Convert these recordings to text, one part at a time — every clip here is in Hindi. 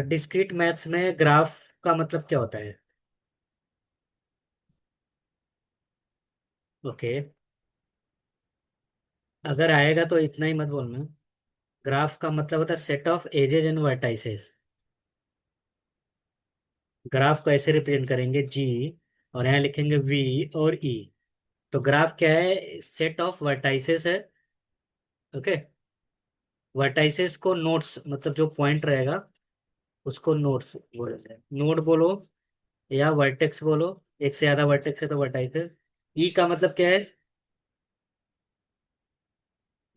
डिस्क्रीट मैथ्स में ग्राफ का मतलब क्या होता है? ओके। अगर आएगा तो इतना ही मत बोलना। ग्राफ का मतलब होता है set of edges and vertices. Graph को ऐसे रिप्रेजेंट करेंगे जी, और यहाँ लिखेंगे वी और ई। तो ग्राफ क्या है? सेट ऑफ वर्टाइसेस है। ओके। वर्टाइसेस को नोड्स, मतलब जो पॉइंट रहेगा उसको नोड्स बोलेंगे। नोड बोलो या वर्टेक्स बोलो। एक से ज्यादा वर्टेक्स है तो वर्टाइसेस। ई का मतलब क्या है?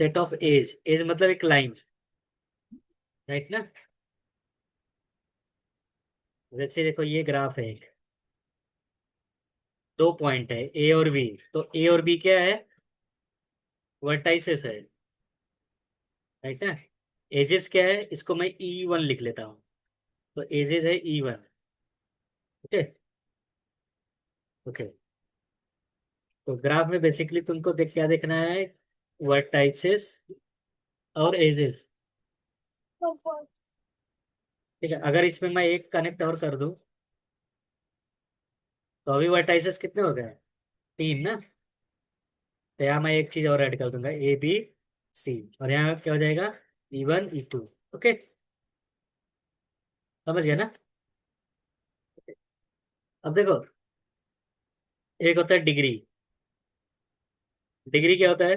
Set of as. एज मतलब एक लाइन, राइट ना? वैसे देखो ये ग्राफ है एक, दो पॉइंट है ए और बी। तो ए और बी क्या है? वर्टाइसेस है, राइट ना? एजेस क्या है? इसको मैं ई वन लिख लेता हूँ। तो एजेस है ई वन। ओके। ओके। तो ग्राफ में बेसिकली तुमको देख क्या देखना है? वर्टाइसेस और एजेस। ठीक है, अगर इसमें मैं एक कनेक्ट और कर दूं तो अभी वर्टाइसेस कितने हो गए? तीन ना? तो यहाँ मैं एक चीज और ऐड कर दूंगा, ए बी सी। और यहाँ क्या हो जाएगा? E one E two. Okay. समझ गया ना? अब देखो, एक होता है डिग्री। डिग्री क्या होता है?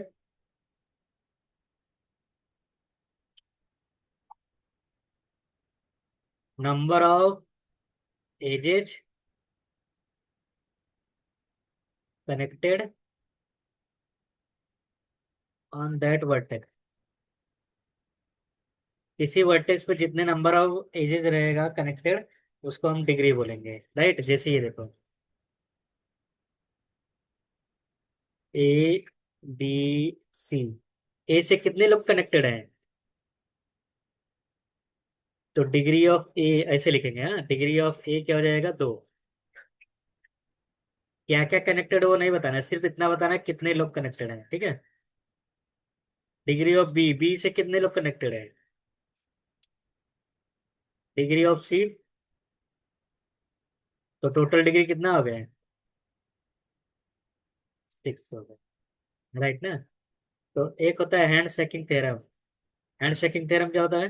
Number of edges connected on that vertex. किसी वर्टेक्स पे जितने नंबर ऑफ एजेस रहेगा कनेक्टेड, उसको हम डिग्री बोलेंगे, राइट? जैसे ये देखो, ए बी सी। ए से कितने लोग कनेक्टेड हैं? तो डिग्री ऑफ ए ऐसे लिखेंगे। हाँ, डिग्री ऑफ ए क्या हो जाएगा? दो। क्या क्या कनेक्टेड वो नहीं बताना, सिर्फ इतना बताना है कितने लोग कनेक्टेड हैं, ठीक है? डिग्री ऑफ बी, बी से कितने लोग कनेक्टेड हैं? डिग्री ऑफ सी। तो टोटल डिग्री कितना हो गया? सिक्स हो गया, राइट ना? तो एक होता है hand shaking theorem. Hand shaking theorem क्या होता है?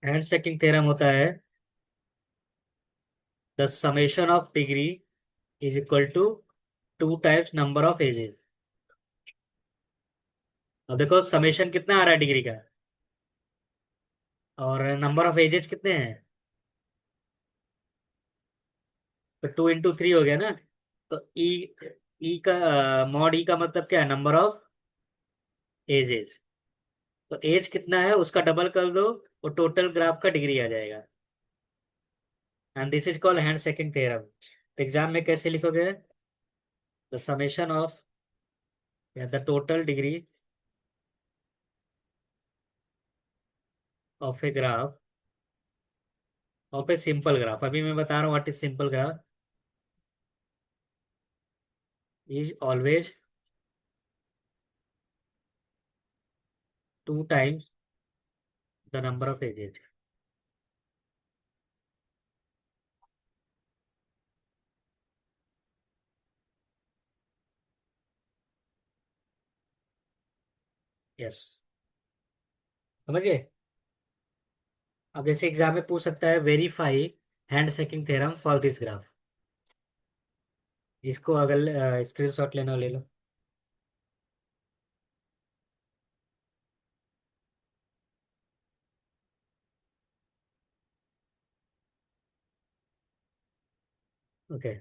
हैंड शेकिंग थ्योरम होता है the summation of degree is equal to two times number of edges. अब देखो समेशन कितना आ रहा है डिग्री का, और नंबर ऑफ एजेस कितने हैं? तो टू इंटू थ्री हो गया ना? तो ई, ई का मॉड ई का मतलब क्या है? Number of edges. तो एज कितना है उसका डबल कर दो, और टोटल ग्राफ का डिग्री आ जाएगा। And this is called hand shaking theorem. तो एग्जाम में कैसे लिखोगे? The summation of the total degree of a graph, of a simple graph. अभी मैं बता रहा हूँ what is simple graph. Is always two times the number of edges. Yes. समझिए। अब जैसे एग्जाम में पूछ सकता है verify hand shaking theorem for this graph. इसको अगर स्क्रीनशॉट लेना हो ले लो। Okay.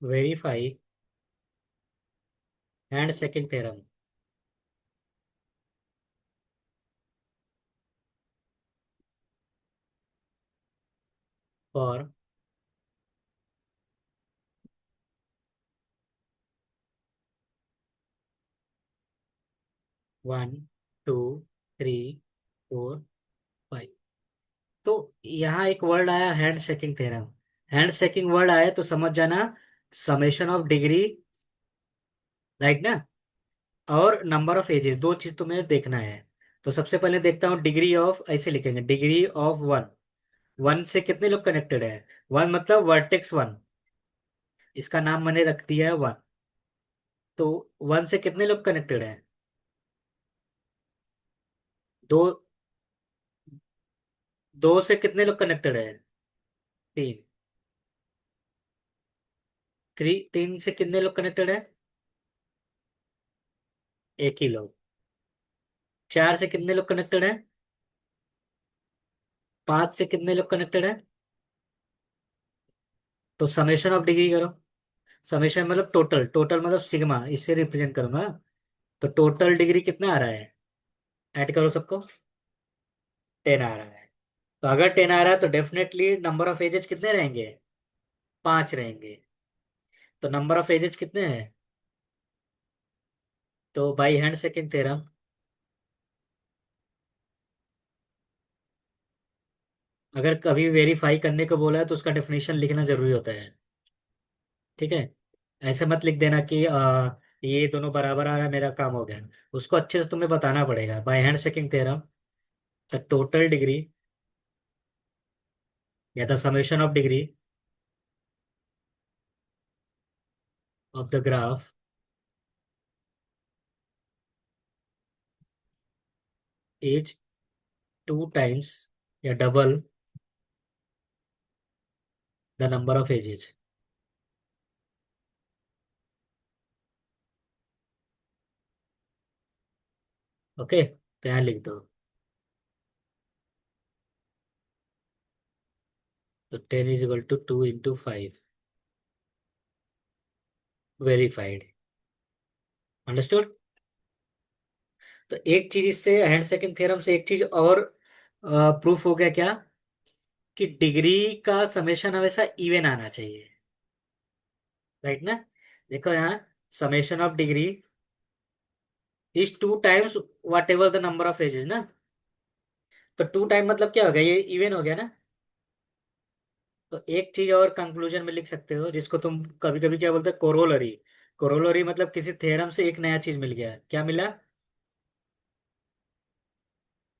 Verify hand shaking theorem for 1 2 3 4 5। तो यहाँ एक वर्ड आया hand shaking theorem. Hand shaking word आया तो समझ जाना समेशन ऑफ डिग्री, राइट ना, और नंबर ऑफ एजेस, दो चीज तुम्हें देखना है। तो सबसे पहले देखता हूँ डिग्री ऑफ, ऐसे लिखेंगे डिग्री ऑफ वन। वन से कितने लोग कनेक्टेड है? वन मतलब वर्टेक्स वन, इसका नाम मैंने रख दिया है वन। तो वन से कितने लोग कनेक्टेड है? दो। दो से कितने लोग कनेक्टेड है? तीन। तीन से कितने लोग कनेक्टेड है? एक ही लोग। चार से कितने लोग कनेक्टेड है? पांच से कितने लोग कनेक्टेड है? तो समेशन ऑफ डिग्री करो। समेशन मतलब टोटल, टोटल मतलब सिग्मा, इससे रिप्रेजेंट करूंगा। तो टोटल डिग्री कितना आ रहा है? ऐड करो सबको। 10 आ रहा है। तो अगर 10 आ रहा है तो डेफिनेटली नंबर ऑफ एजेस कितने रहेंगे? पांच रहेंगे। तो नंबर ऑफ एजेस कितने हैं? तो बाई हैंड सेकंड थ्योरम, अगर कभी वेरीफाई करने को बोला है तो उसका डेफिनेशन लिखना जरूरी होता है। ठीक है। ऐसे मत लिख देना कि ये दोनों बराबर आ रहा है मेरा काम हो गया। उसको अच्छे से तुम्हें बताना पड़ेगा by hand shaking theorem the total degree या the summation of degree of the graph is two times या double the number of edges. Okay, तो यहाँ लिख दो। तो 10 is equal to 2 into 5। Verified. Understood. तो एक चीज इससे हैंड सेकंड थ्योरम से एक चीज और प्रूफ हो गया क्या? कि डिग्री का समेशन हमेशा इवन आना चाहिए, राइट ना। देखो यहाँ summation of degree is two times whatever the number of edges ना। तो टू टाइम मतलब क्या हो गया, ये इवन हो गया ना। तो एक चीज और कंक्लूजन में लिख सकते हो जिसको तुम कभी कभी क्या बोलते हो, कोरोलरी। कोरोलरी मतलब किसी थ्योरम से एक नया चीज मिल गया, क्या मिला?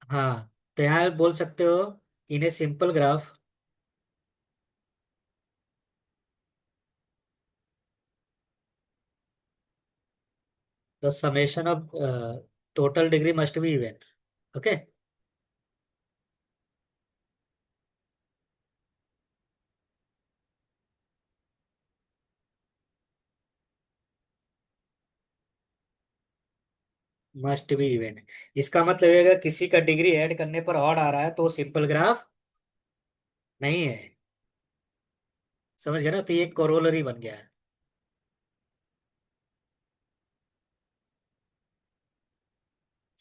हाँ, तो यहाँ बोल सकते हो in a simple graph the summation of total degree must be even. Okay. Must be even, इसका मतलब ये किसी का डिग्री ऐड करने पर ऑड आ रहा है तो सिंपल ग्राफ नहीं है। समझ गया ना, तो ये कोरोलरी बन गया है।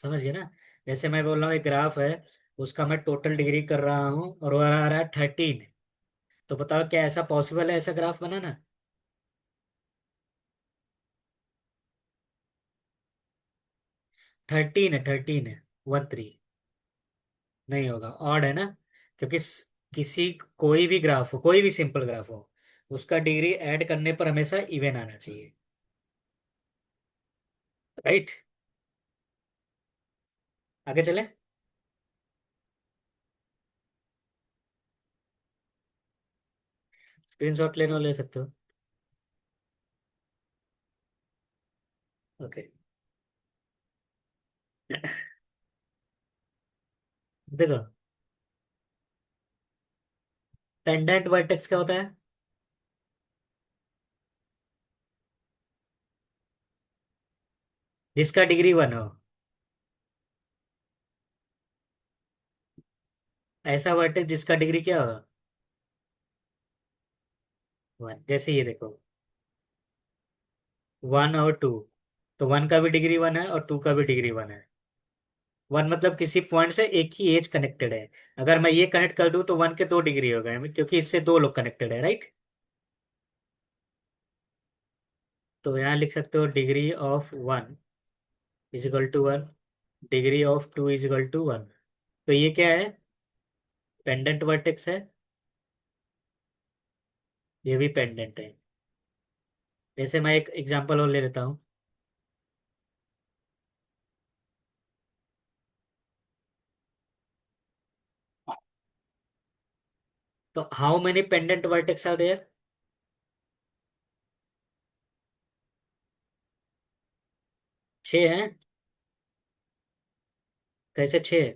समझ गया ना। जैसे मैं बोल रहा हूँ एक ग्राफ है, उसका मैं टोटल डिग्री कर रहा हूँ और वो आ रहा है 13। तो बताओ क्या ऐसा पॉसिबल है ऐसा ग्राफ बनाना? 13 है 13। नहीं होगा, ऑड है ना। क्योंकि किसी कोई भी ग्राफ हो, कोई भी सिंपल ग्राफ हो, उसका डिग्री ऐड करने पर हमेशा इवन आना चाहिए, राइट। आगे चले। स्क्रीनशॉट लेने ले सकते हो। ओके। देखो टेंडेंट वर्टेक्स क्या होता है? जिसका डिग्री वन हो। ऐसा वर्टेक्स जिसका डिग्री क्या हो? वन। जैसे ये देखो, वन और टू। तो वन का भी डिग्री वन है और टू का भी डिग्री वन है। वन मतलब किसी पॉइंट से एक ही एज कनेक्टेड है। अगर मैं ये कनेक्ट कर दूं तो वन के दो डिग्री हो गए क्योंकि इससे दो लोग कनेक्टेड है, राइट। तो यहाँ लिख सकते हो degree of one is equal to one, degree of two is equal to one. तो ये क्या है? पेंडेंट वर्टेक्स है, ये भी पेंडेंट है। जैसे मैं एक एग्जांपल और ले लेता हूँ। तो how many pendant vertex are there? 6 हैं। कैसे 6?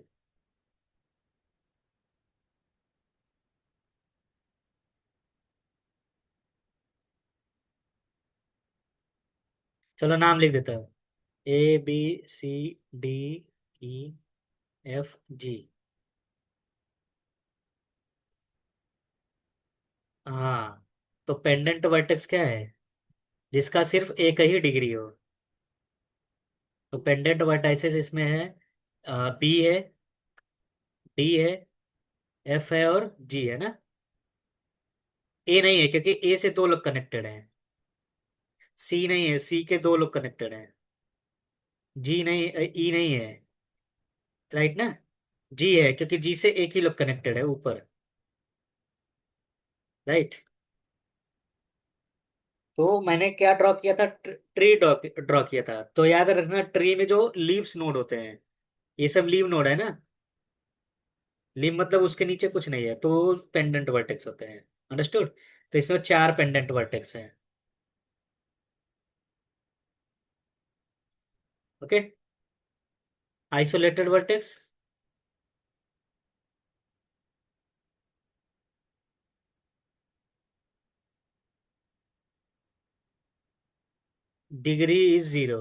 चलो नाम लिख देता हूँ। ABCDEFG। हाँ। तो पेंडेंट वर्टेक्स क्या है? जिसका सिर्फ एक ही डिग्री हो। तो पेंडेंट वर्टाइसेस इसमें है, बी है, डी है, एफ है और जी है ना। ए नहीं है क्योंकि ए से दो लोग कनेक्टेड हैं। सी नहीं है, सी के दो लोग कनेक्टेड हैं। जी नहीं, ई नहीं है। राइट ना। जी है क्योंकि जी से एक ही लोग कनेक्टेड है ऊपर। राइट। तो मैंने क्या ड्रॉ किया था? ट्री ड्रॉ ड्रॉ किया था। तो याद रखना, ट्री में जो लीव्स नोड होते हैं, ये सब लीव नोड है ना। लीव मतलब उसके नीचे कुछ नहीं है, तो पेंडेंट वर्टेक्स होते हैं। अंडरस्टूड? तो इसमें 4 पेंडेंट वर्टेक्स हैं। Okay. Isolated vertex. Degree is 0।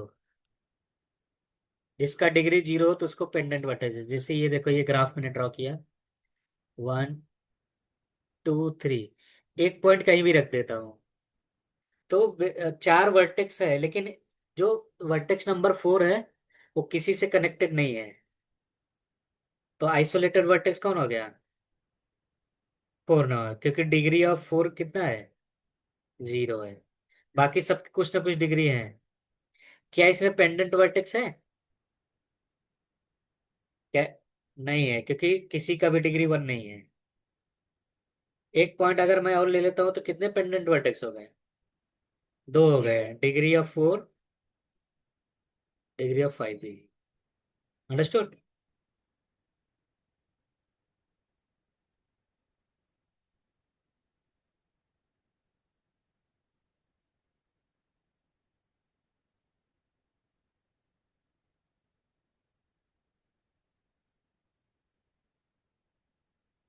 जिसका डिग्री 0 हो तो उसको पेंडेंट वर्टेक्स है। जैसे ये देखो, ये ग्राफ मैंने ड्रॉ किया। 1 2 3। एक पॉइंट कहीं भी रख देता हूँ। तो 4 वर्टेक्स है, लेकिन जो वर्टेक्स नंबर 4 है वो किसी से कनेक्टेड नहीं है। तो आइसोलेटेड वर्टेक्स कौन हो गया? 4 ना, क्योंकि डिग्री ऑफ 4 कितना है? 0 है। बाकी सब कुछ ना कुछ डिग्री है। क्या इसमें पेंडेंट वर्टेक्स है? क्या? नहीं है क्योंकि किसी का भी डिग्री 1 नहीं है। एक पॉइंट अगर मैं और ले लेता हूँ तो कितने पेंडेंट वर्टेक्स हो गए? 2 हो गए। डिग्री ऑफ 4, डिग्री ऑफ 5 भी। Understood?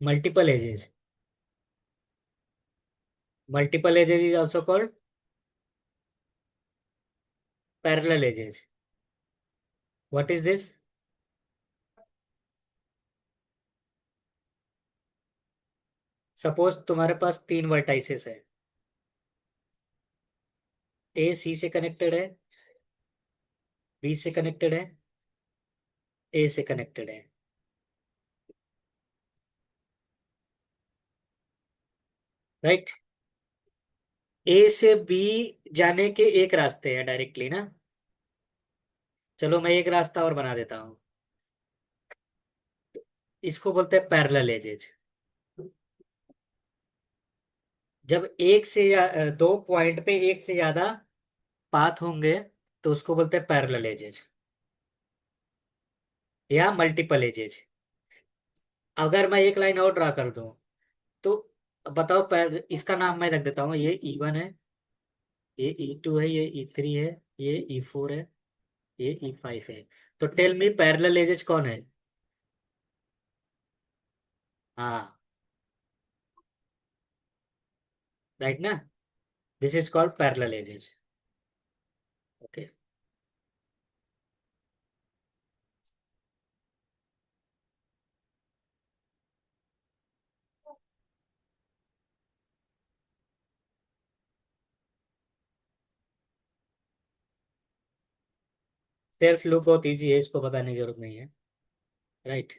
Multiple edges. Multiple edges is also called parallel edges. What is this? Suppose तुम्हारे पास 3 वर्टाइसेस है। ए सी से कनेक्टेड है, बी से कनेक्टेड है, ए से कनेक्टेड है। राइट। ए से बी जाने के एक रास्ते हैं डायरेक्टली ना। चलो मैं एक रास्ता और बना देता हूँ। इसको बोलते हैं पैरेलल एजेज। जब एक से दो पॉइंट पे एक से ज्यादा पाथ होंगे तो उसको बोलते हैं पैरेलल एजेज या मल्टीपल एजेज। अगर मैं एक लाइन और ड्रा कर दूं तो बताओ, इसका नाम मैं रख देता हूँ, ये E1 है, ये E2 है, ये E3 है, ये E4 है, ये E5 है। तो टेल मी पैरेलल एजेस कौन है? हाँ। राइट ना। This is called parallel edges. Okay. Self loop बहुत इजी है, इसको बताने की जरूरत नहीं है। राइट।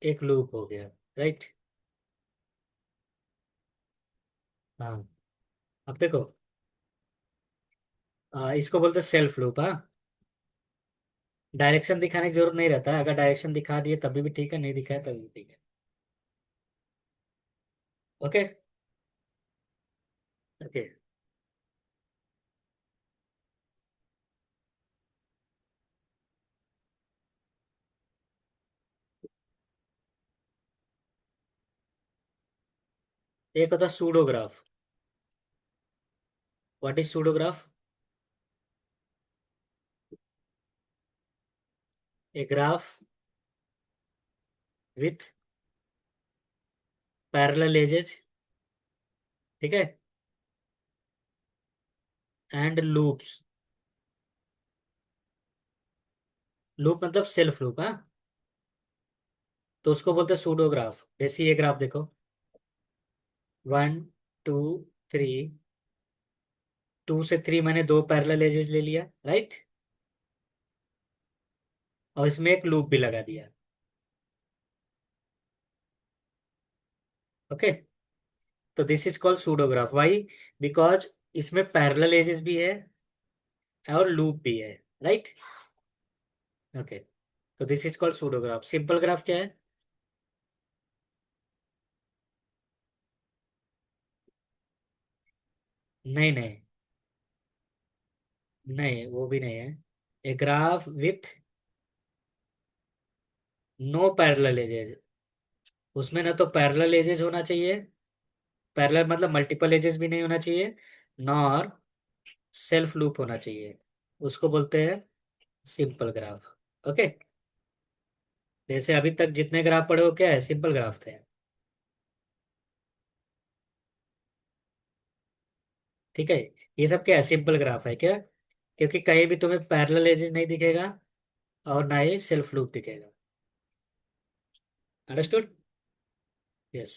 एक लूप हो गया। राइट। हाँ। अब देखो, इसको बोलते हैं सेल्फ लूप। हाँ। डायरेक्शन दिखाने की जरूरत नहीं रहता है, अगर डायरेक्शन दिखा दिए तभी भी ठीक है, नहीं दिखाए तभी भी ठीक है। ओके। ओके। एक होता pseudograph. What is pseudograph? A graph with parallel edges, ठीक है, एंड लूप्स। लूप मतलब सेल्फ लूप, हाँ। तो उसको बोलते हैं सूडोग्राफ। जैसे ये ग्राफ देखो, 1 2 3, 2 से 3 मैंने दो पैरेलल एजेस ले लिया, राइट। और इसमें एक लूप भी लगा दिया। ओके। तो this is called pseudograph. Why? Because इसमें पैरेलल एजेस भी है और लूप भी है, राइट। ओके। तो this is called pseudograph. Simple graph क्या है? नहीं नहीं, नहीं वो भी नहीं है। A graph with no parallel edges. उसमें ना तो पैरेलल एजेस होना चाहिए, पैरेलल मतलब मल्टीपल एजेस भी नहीं होना चाहिए, नॉर सेल्फ लूप होना चाहिए। उसको बोलते हैं सिंपल ग्राफ। ओके। जैसे अभी तक जितने ग्राफ पढ़े हो क्या है, सिंपल ग्राफ थे। ठीक है। ये सब क्या है, सिंपल ग्राफ है क्या? क्योंकि कहीं भी तुम्हें पैरेलल एजेस नहीं दिखेगा और ना ही सेल्फ लूप दिखेगा। अंडरस्टूड? यस।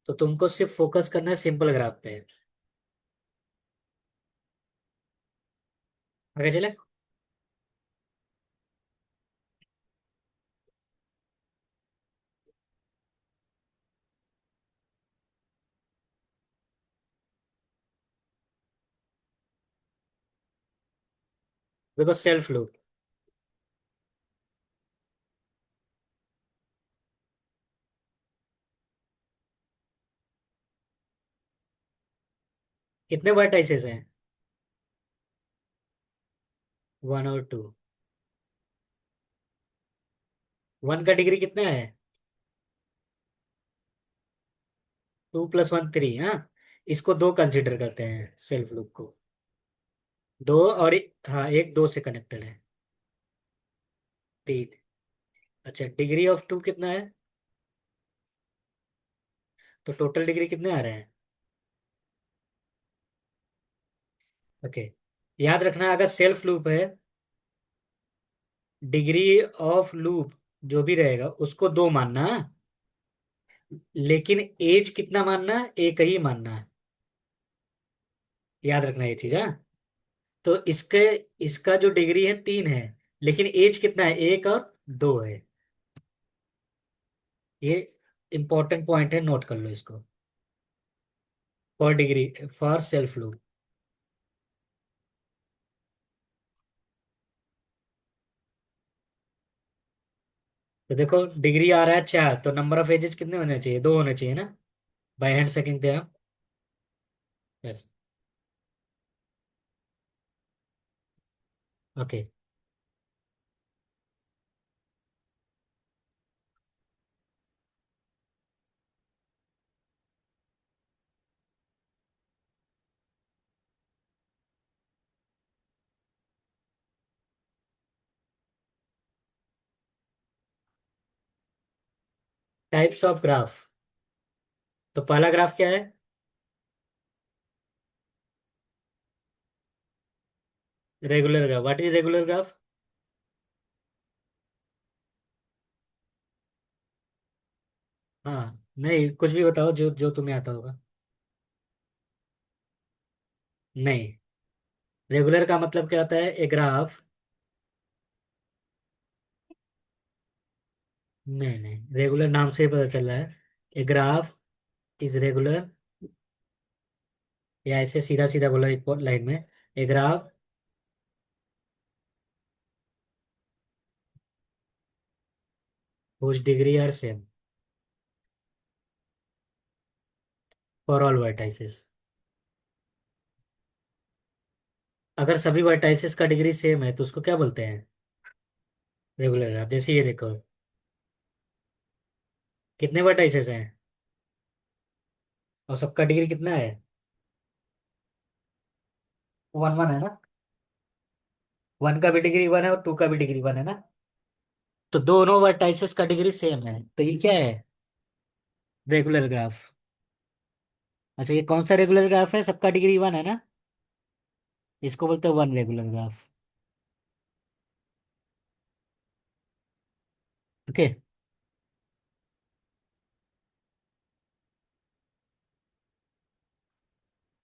तो तुमको सिर्फ फोकस करना है सिंपल ग्राफ पे। आगे चले। देखो सेल्फ लूप कितने वर्टाइसेस हैं? 1 और 2। 1 का डिग्री कितना है? 2 + 1 3, हाँ। इसको दो कंसिडर करते हैं सेल्फ लूप को। दो और हाँ, एक दो से कनेक्टेड है। 3। अच्छा, डिग्री ऑफ 2 कितना है? तो टोटल डिग्री कितने आ रहे हैं? ओके। याद रखना, अगर सेल्फ लूप है, डिग्री ऑफ लूप जो भी रहेगा उसको दो मानना है, लेकिन एज कितना मानना है, एक ही मानना है। याद रखना ये चीज, हाँ। तो इसके इसका जो डिग्री है 3 है, लेकिन एज कितना है, 1 और 2 है। ये इंपॉर्टेंट पॉइंट है, नोट कर लो इसको। For degree, for self loop. तो देखो डिग्री आ रहा है 4, तो नंबर ऑफ एजेस कितने होने चाहिए, 2 होने चाहिए ना। बाय हैंड सेकंड थे हम। Yes. Okay. Types of graph. तो पहला ग्राफ क्या है? Regular graph. What is regular graph? हाँ नहीं, कुछ भी बताओ जो जो तुम्हें आता होगा। नहीं, रेगुलर का मतलब क्या होता है, ए ग्राफ। नहीं नहीं, रेगुलर नाम से ही पता चल रहा है। ए ग्राफ इज रेगुलर, या ऐसे सीधा सीधा बोला एक लाइन में, a graph whose degree are same for all vertices। अगर सभी वर्टाइसेस का डिग्री सेम है तो उसको क्या बोलते हैं? Regular graph. जैसे ये देखो, कितने वर्टाइसेस हैं और सबका डिग्री कितना है? वन वन है ना। वन का भी डिग्री वन है और टू का भी डिग्री वन है ना। तो दोनों वर्टाइसेस का डिग्री सेम है, तो ये क्या है? Regular graph. अच्छा, ये कौन सा रेगुलर ग्राफ है? सबका डिग्री वन है ना। इसको बोलते हैं वन रेगुलर ग्राफ। ओके।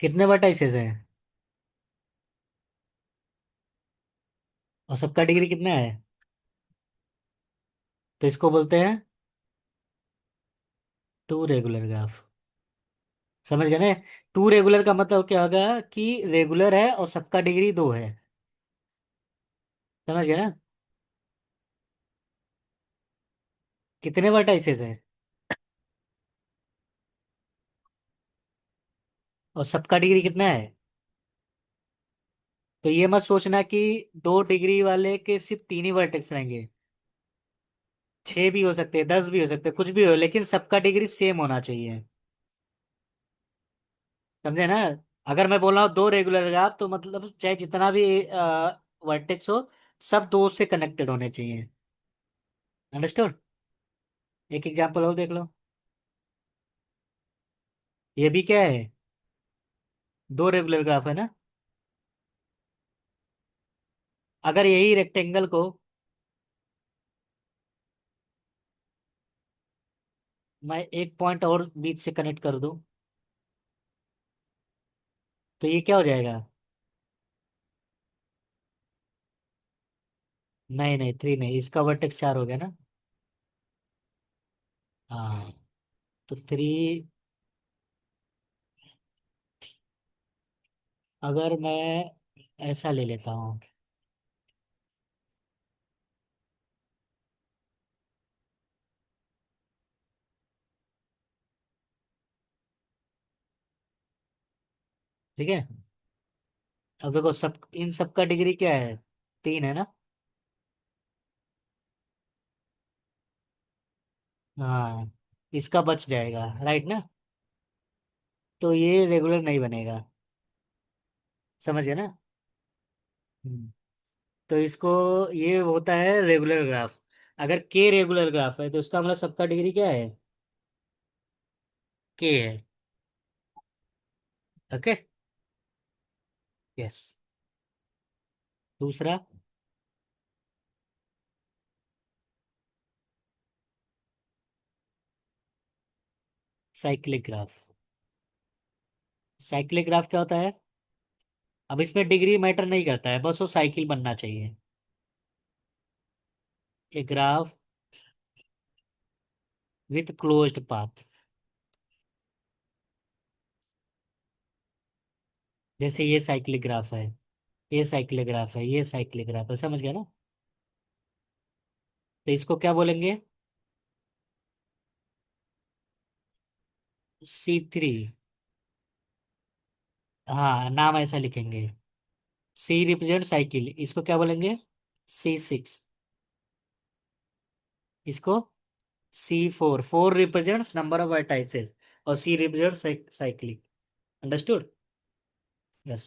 कितने वर्टाइसेस हैं और सबका डिग्री कितना है? तो इसको बोलते हैं टू रेगुलर ग्राफ। समझ गए ना? टू रेगुलर का मतलब क्या होगा कि रेगुलर है और सबका डिग्री दो है। समझ गए ना? कितने वर्टाइसेस हैं और सबका डिग्री कितना है? तो ये मत सोचना कि दो डिग्री वाले के सिर्फ तीन ही वर्टेक्स रहेंगे। छह भी हो सकते हैं, दस भी हो सकते हैं, कुछ भी हो, लेकिन सबका डिग्री सेम होना चाहिए। समझे ना? अगर मैं बोल रहा हूँ दो रेगुलर ग्राफ, तो मतलब चाहे जितना भी वर्टेक्स हो, सब दो से कनेक्टेड होने चाहिए। अंडरस्टूड? एक एग्जांपल और देख लो। ये भी क्या है? दो रेगुलर ग्राफ है ना। अगर यही रेक्टेंगल को मैं एक पॉइंट और बीच से कनेक्ट कर दूं, तो ये क्या हो जाएगा? नहीं नहीं, थ्री नहीं, इसका वर्टेक्स चार हो गया ना। हाँ। तो थ्री। अगर मैं ऐसा ले लेता हूँ। ठीक है। अब देखो, सब इन सब का डिग्री क्या है? तीन है ना। हाँ। इसका बच जाएगा, राइट ना। तो ये रेगुलर नहीं बनेगा। समझ गए ना? हम्म। तो इसको, ये होता है रेगुलर ग्राफ। अगर के रेगुलर ग्राफ है तो इसका मतलब सबका डिग्री क्या है? के है। ओके। यस। दूसरा, साइक्लिक ग्राफ। साइक्लिक ग्राफ क्या होता है? अब इसमें डिग्री मैटर नहीं करता है, बस वो साइकिल बनना चाहिए। ए ग्राफ विथ क्लोज्ड पाथ। जैसे ये साइक्लिक ग्राफ है, ये साइक्लिक ग्राफ है, ये साइक्लिक ग्राफ है। समझ गया ना? तो इसको क्या बोलेंगे? C3। हाँ, नाम ऐसा लिखेंगे। सी रिप्रेजेंट साइकिल, इसको क्या बोलेंगे? C6। इसको C4। Four represents number of vertices और C represent cyclic. Understood? Yes.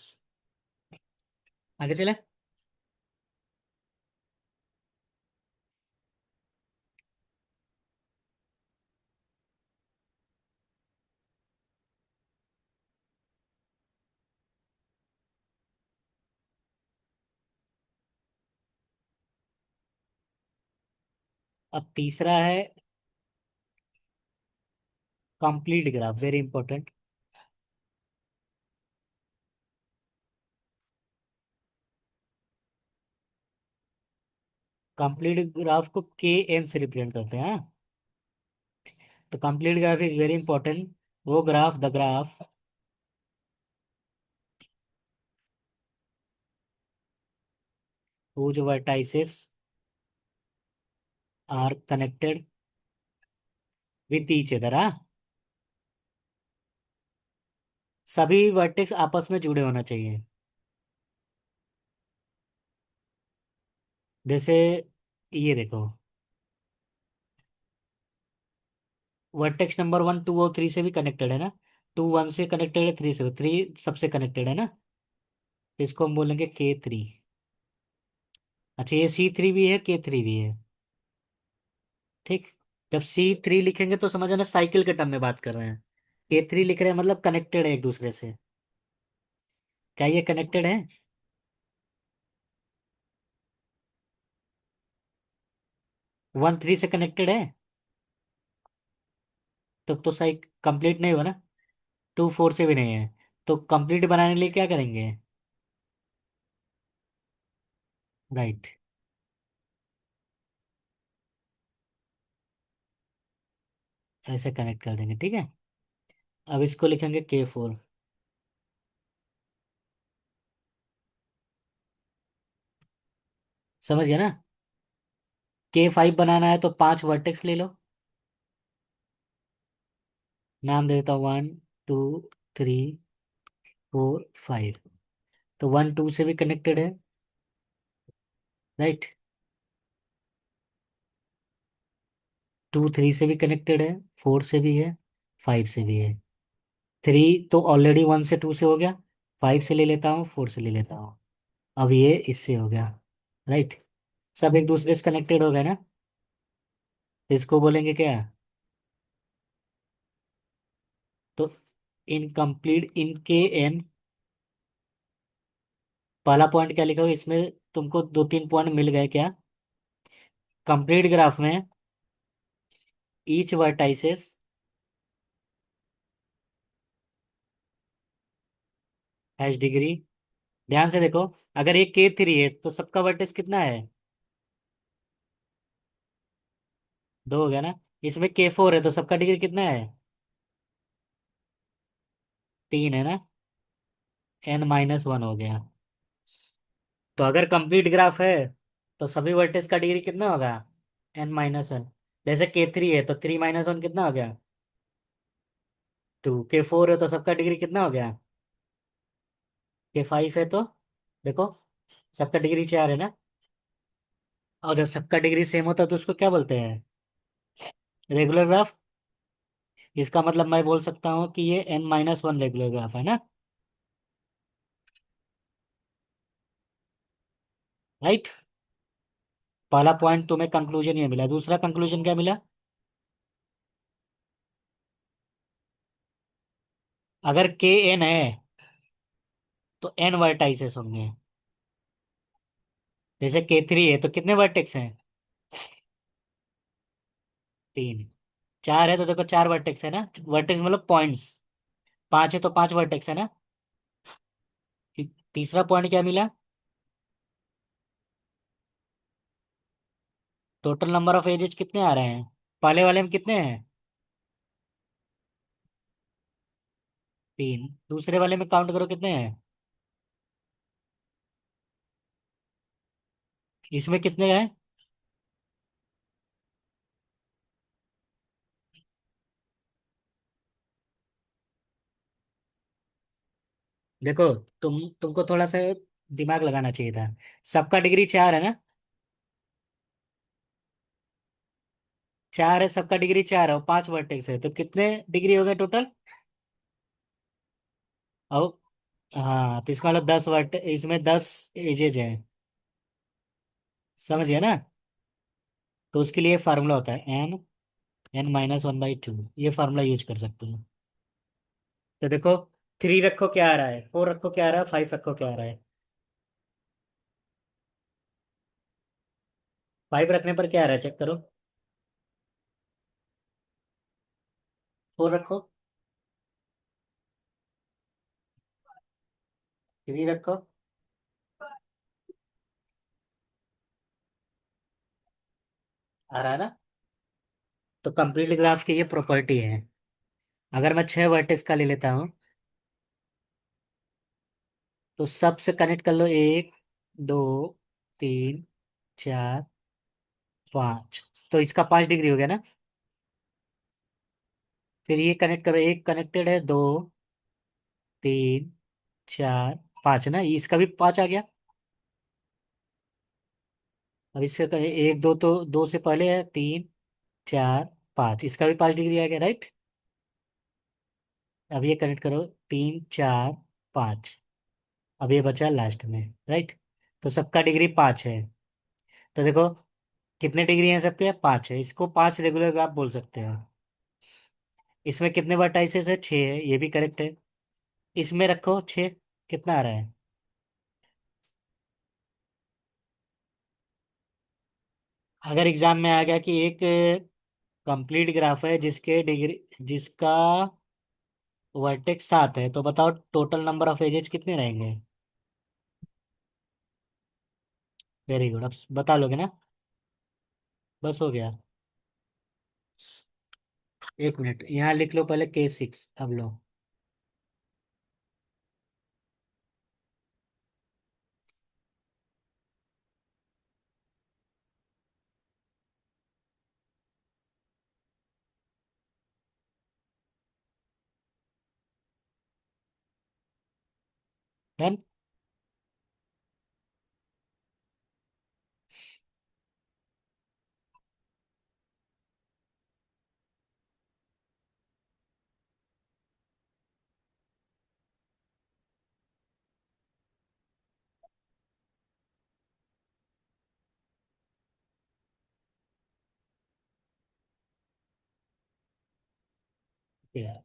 आगे चले। अब तीसरा है complete graph, very important. Complete graph को KN से रिप्रेजेंट करते हैं, हाँ? तो complete graph is very important. वो graph, the graph whose vertices are connected with each other. हाँ, सभी वर्टेक्स आपस में जुड़े होना चाहिए। जैसे ये देखो, वर्टेक्स नंबर 1 2 और 3 से भी कनेक्टेड है ना। 2 1 से कनेक्टेड है, 3 से, 3 सबसे कनेक्टेड है ना। तो इसको हम बोलेंगे K3। अच्छा, ये C3 भी है, K3 भी है। ठीक। जब C3 लिखेंगे तो समझ आना साइकिल के टर्म में बात कर रहे हैं। K3 लिख रहे हैं मतलब कनेक्टेड है एक दूसरे से। क्या ये कनेक्टेड है? 1 3 से कनेक्टेड है। तब तो साइक कंप्लीट नहीं हुआ ना। 2 4 से भी नहीं है। तो कंप्लीट बनाने के लिए क्या करेंगे? राइट। ऐसे कनेक्ट कर देंगे, ठीक है। अब इसको लिखेंगे K4। समझ गया ना। K5 बनाना है तो 5 वर्टेक्स ले लो। नाम दे देता हूँ 1 2 3 4 5। तो 1 2 से भी कनेक्टेड है। राइट। 2 3 से भी कनेक्टेड है। 4 से भी है। 5 से भी है। 3 तो ऑलरेडी 1 से 2 से हो गया। 5 से ले लेता हूँ, 4 से ले लेता हूँ। अब ये इससे हो गया। राइट। सब एक दूसरे से कनेक्टेड हो गए ना। तो इसको बोलेंगे क्या? तो इनकम्प्लीट इनके एन। पहला पॉइंट क्या लिखा हुआ है इसमें? तुमको 2 3 पॉइंट मिल गए क्या? कंप्लीट ग्राफ में ईच वर्टाइसेस हैज डिग्री। ध्यान से देखो, अगर ये K3 है तो सबका वर्टेक्स कितना है? 2 हो गया ना। इसमें K4 है तो सबका डिग्री कितना है? 3 है ना। N-1 हो गया। तो अगर कंप्लीट ग्राफ है तो सभी वर्टेक्स का डिग्री कितना होगा? N-1। जैसे K3 है तो 3 - 1 कितना हो गया? 2। K4 है तो सबका डिग्री कितना हो गया? K5 है तो देखो, सबका डिग्री 4 है ना। और जब सबका डिग्री सेम होता है तो उसको क्या बोलते हैं? Regular graph. इसका मतलब मैं बोल सकता हूँ कि ये N-1 रेगुलर ग्राफ है ना। राइट। पहला पॉइंट तुम्हें कंक्लूजन ये मिला, दूसरा कंक्लूजन क्या मिला? अगर Kn है तो N वर्टाइसेस होंगे। जैसे K3 है तो कितने वर्टेक्स हैं? 3। 4 है तो देखो 4 वर्टेक्स है ना, वर्टेक्स मतलब पॉइंट्स। 5 है तो 5 वर्टेक्स है ना। तीसरा पॉइंट क्या मिला? टोटल नंबर ऑफ एजेस कितने आ रहे हैं? पहले वाले में कितने हैं? 3। दूसरे वाले में काउंट करो कितने हैं। इसमें कितने हैं? देखो, तुमको थोड़ा सा दिमाग लगाना चाहिए था। सबका डिग्री 4 है ना। 4 है, सबका डिग्री 4 है और 5 वर्टेक्स है तो कितने डिग्री हो गए टोटल? और हाँ, तो इसका मतलब 10 वर्ट, इसमें 10 एजेज हैं। समझ गया ना। तो उसके लिए फार्मूला होता है N-1/2। ये फार्मूला यूज कर सकते हो। तो देखो, 3 रखो क्या आ रहा है, 4 रखो क्या आ रहा है, 5 रखो क्या आ रहा है। 5 रखने पर क्या आ रहा है चेक करो। 4 रखो। 3 रखो। आ रहा है ना। तो कंप्लीट ग्राफ की ये प्रॉपर्टी है। अगर मैं 6 वर्टेक्स का ले लेता हूँ तो सबसे कनेक्ट कर लो, 1 2 3 4 5। तो इसका 5 डिग्री हो गया ना। फिर ये कनेक्ट करो, एक कनेक्टेड है, दो, तीन, चार, पाँच ना, इसका भी पाँच आ गया। अब इसका एक दो, तो दो से पहले है, तीन, चार, पाँच, इसका भी 5 डिग्री आ गया, राइट। अब ये कनेक्ट करो, तीन, चार, पाँच। अब ये बचा लास्ट में, राइट। तो सबका डिग्री पाँच है। तो देखो कितने डिग्री हैं सबके, पाँच है, इसको पाँच रेगुलर ग्राफ बोल सकते हैं। इसमें कितने वर्टाइसेस है, छः है, ये भी करेक्ट है। इसमें रखो छः, कितना आ रहा है। अगर एग्जाम में आ गया कि एक कंप्लीट ग्राफ है जिसके डिग्री, जिसका वर्टेक्स सात है, तो बताओ टोटल नंबर ऑफ एजेस कितने रहेंगे। वेरी गुड, अब बता लोगे ना। बस हो गया। एक मिनट, यहाँ लिख लो पहले K6, अब लो। डन।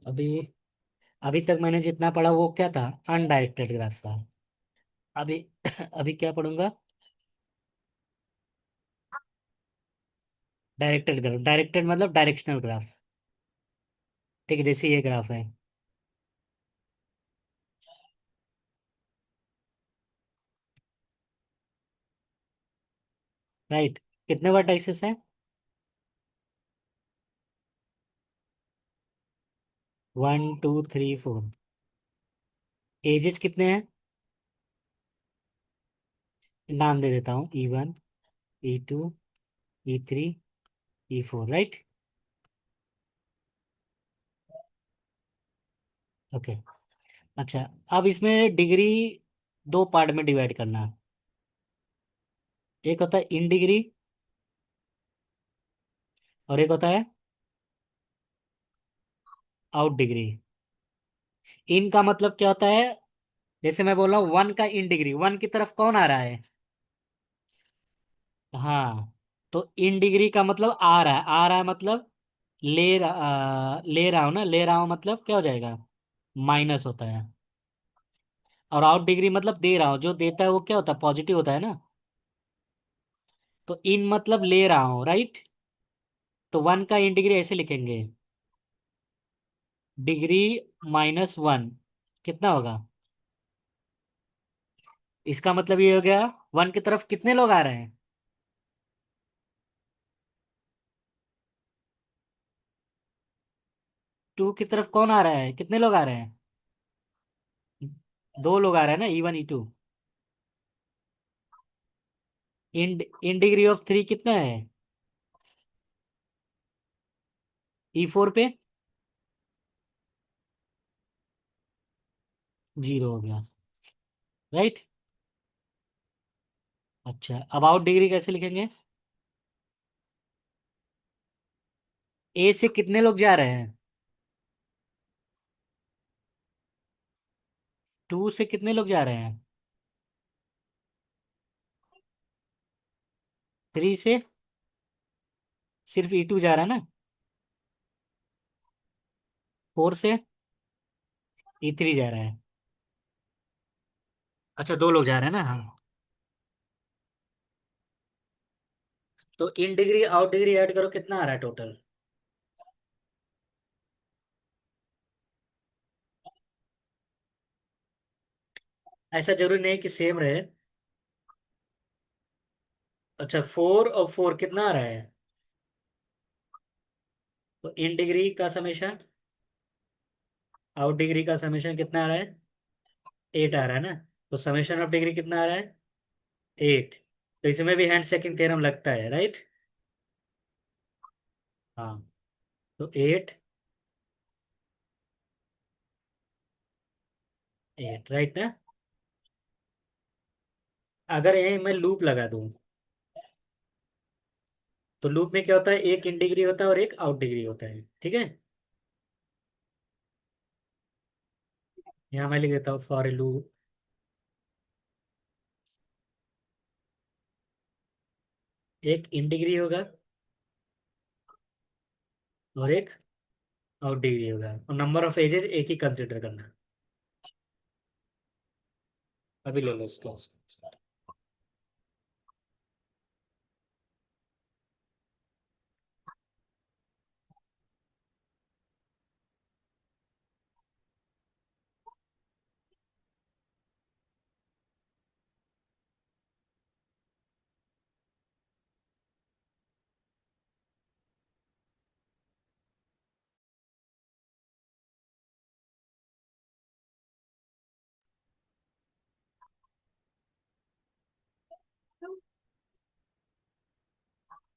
अभी अभी तक मैंने जितना पढ़ा वो क्या था, अनडायरेक्टेड ग्राफ था। अभी अभी क्या पढ़ूंगा, डायरेक्टेड ग्राफ। डायरेक्टेड मतलब डायरेक्शनल ग्राफ। ठीक है, जैसे ये ग्राफ है। राइट। कितने वर्टाइसेस हैं, 1 2 3 4। एजेस कितने हैं, नाम दे देता हूँ, E1, E2, E3, E4, right. Okay. अच्छा, अब इसमें डिग्री दो पार्ट में डिवाइड करना है। एक होता है इन डिग्री, और एक होता है आउट डिग्री। इन का मतलब क्या होता है, जैसे मैं बोल रहा हूँ वन का इन डिग्री, वन की तरफ कौन आ रहा है। हाँ। तो इन डिग्री का मतलब आ रहा है, आ रहा है मतलब ले रहा हूँ ना, ले रहा हूँ मतलब क्या हो जाएगा, माइनस होता है। और आउट डिग्री मतलब दे रहा हूँ, जो देता है वो क्या होता है, पॉजिटिव होता है ना। तो इन मतलब ले रहा हूँ, राइट। तो वन का इन डिग्री ऐसे लिखेंगे, डिग्री माइनस वन, कितना होगा। इसका मतलब ये हो गया, वन की तरफ कितने लोग आ रहे हैं, टू की तरफ कौन आ रहा है, कितने लोग आ रहे हैं, दो लोग आ रहे हैं ना, E1 E2। In degree of three कितना है, E4 पे जीरो हो गया, राइट। अच्छा, अब आउट डिग्री कैसे लिखेंगे, ए से कितने लोग जा रहे हैं, टू से कितने लोग जा रहे हैं, थ्री से सिर्फ E2 जा रहा है ना, फोर से E3 जा रहा है। अच्छा, दो लोग जा रहे हैं ना, हाँ। तो in degree out degree add करो, कितना आ रहा है टोटल। ऐसा जरूरी नहीं कि सेम रहे। अच्छा, फोर और फोर कितना आ रहा है, तो इन डिग्री का समेशन, आउट डिग्री का समेशन कितना आ रहा है, एट आ रहा है ना। तो समेशन ऑफ डिग्री कितना आ रहा है, एट। तो इसमें भी हैंड सेकिंग थ्योरम लगता है, राइट। हाँ। तो एट 8, राइट ना। अगर यही मैं लूप लगा दूं, तो लूप में क्या होता है, एक इन डिग्री होता है और एक आउट डिग्री होता है, ठीक है। यहाँ मैं लिख देता हूँ फॉर ए लूप, एक इन डिग्री होगा और एक आउट डिग्री होगा, और नंबर ऑफ एजेस एक ही कंसिडर करना। अभी ले लो इसको।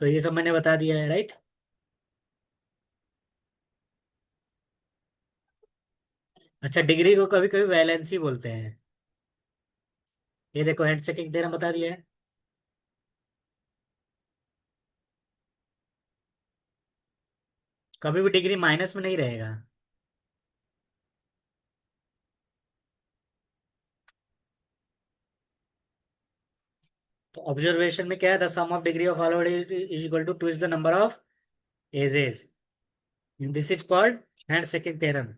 तो ये सब मैंने बता दिया है, राइट। अच्छा, डिग्री को कभी कभी वैलेंसी बोलते हैं। ये देखो, हैंड चेकिंग थ्योरम बता दिया है। कभी भी डिग्री माइनस में नहीं रहेगा। तो ऑब्जर्वेशन में क्या है, the sum of degree of all is equal to is the number of edges, this is called hand checking theorem.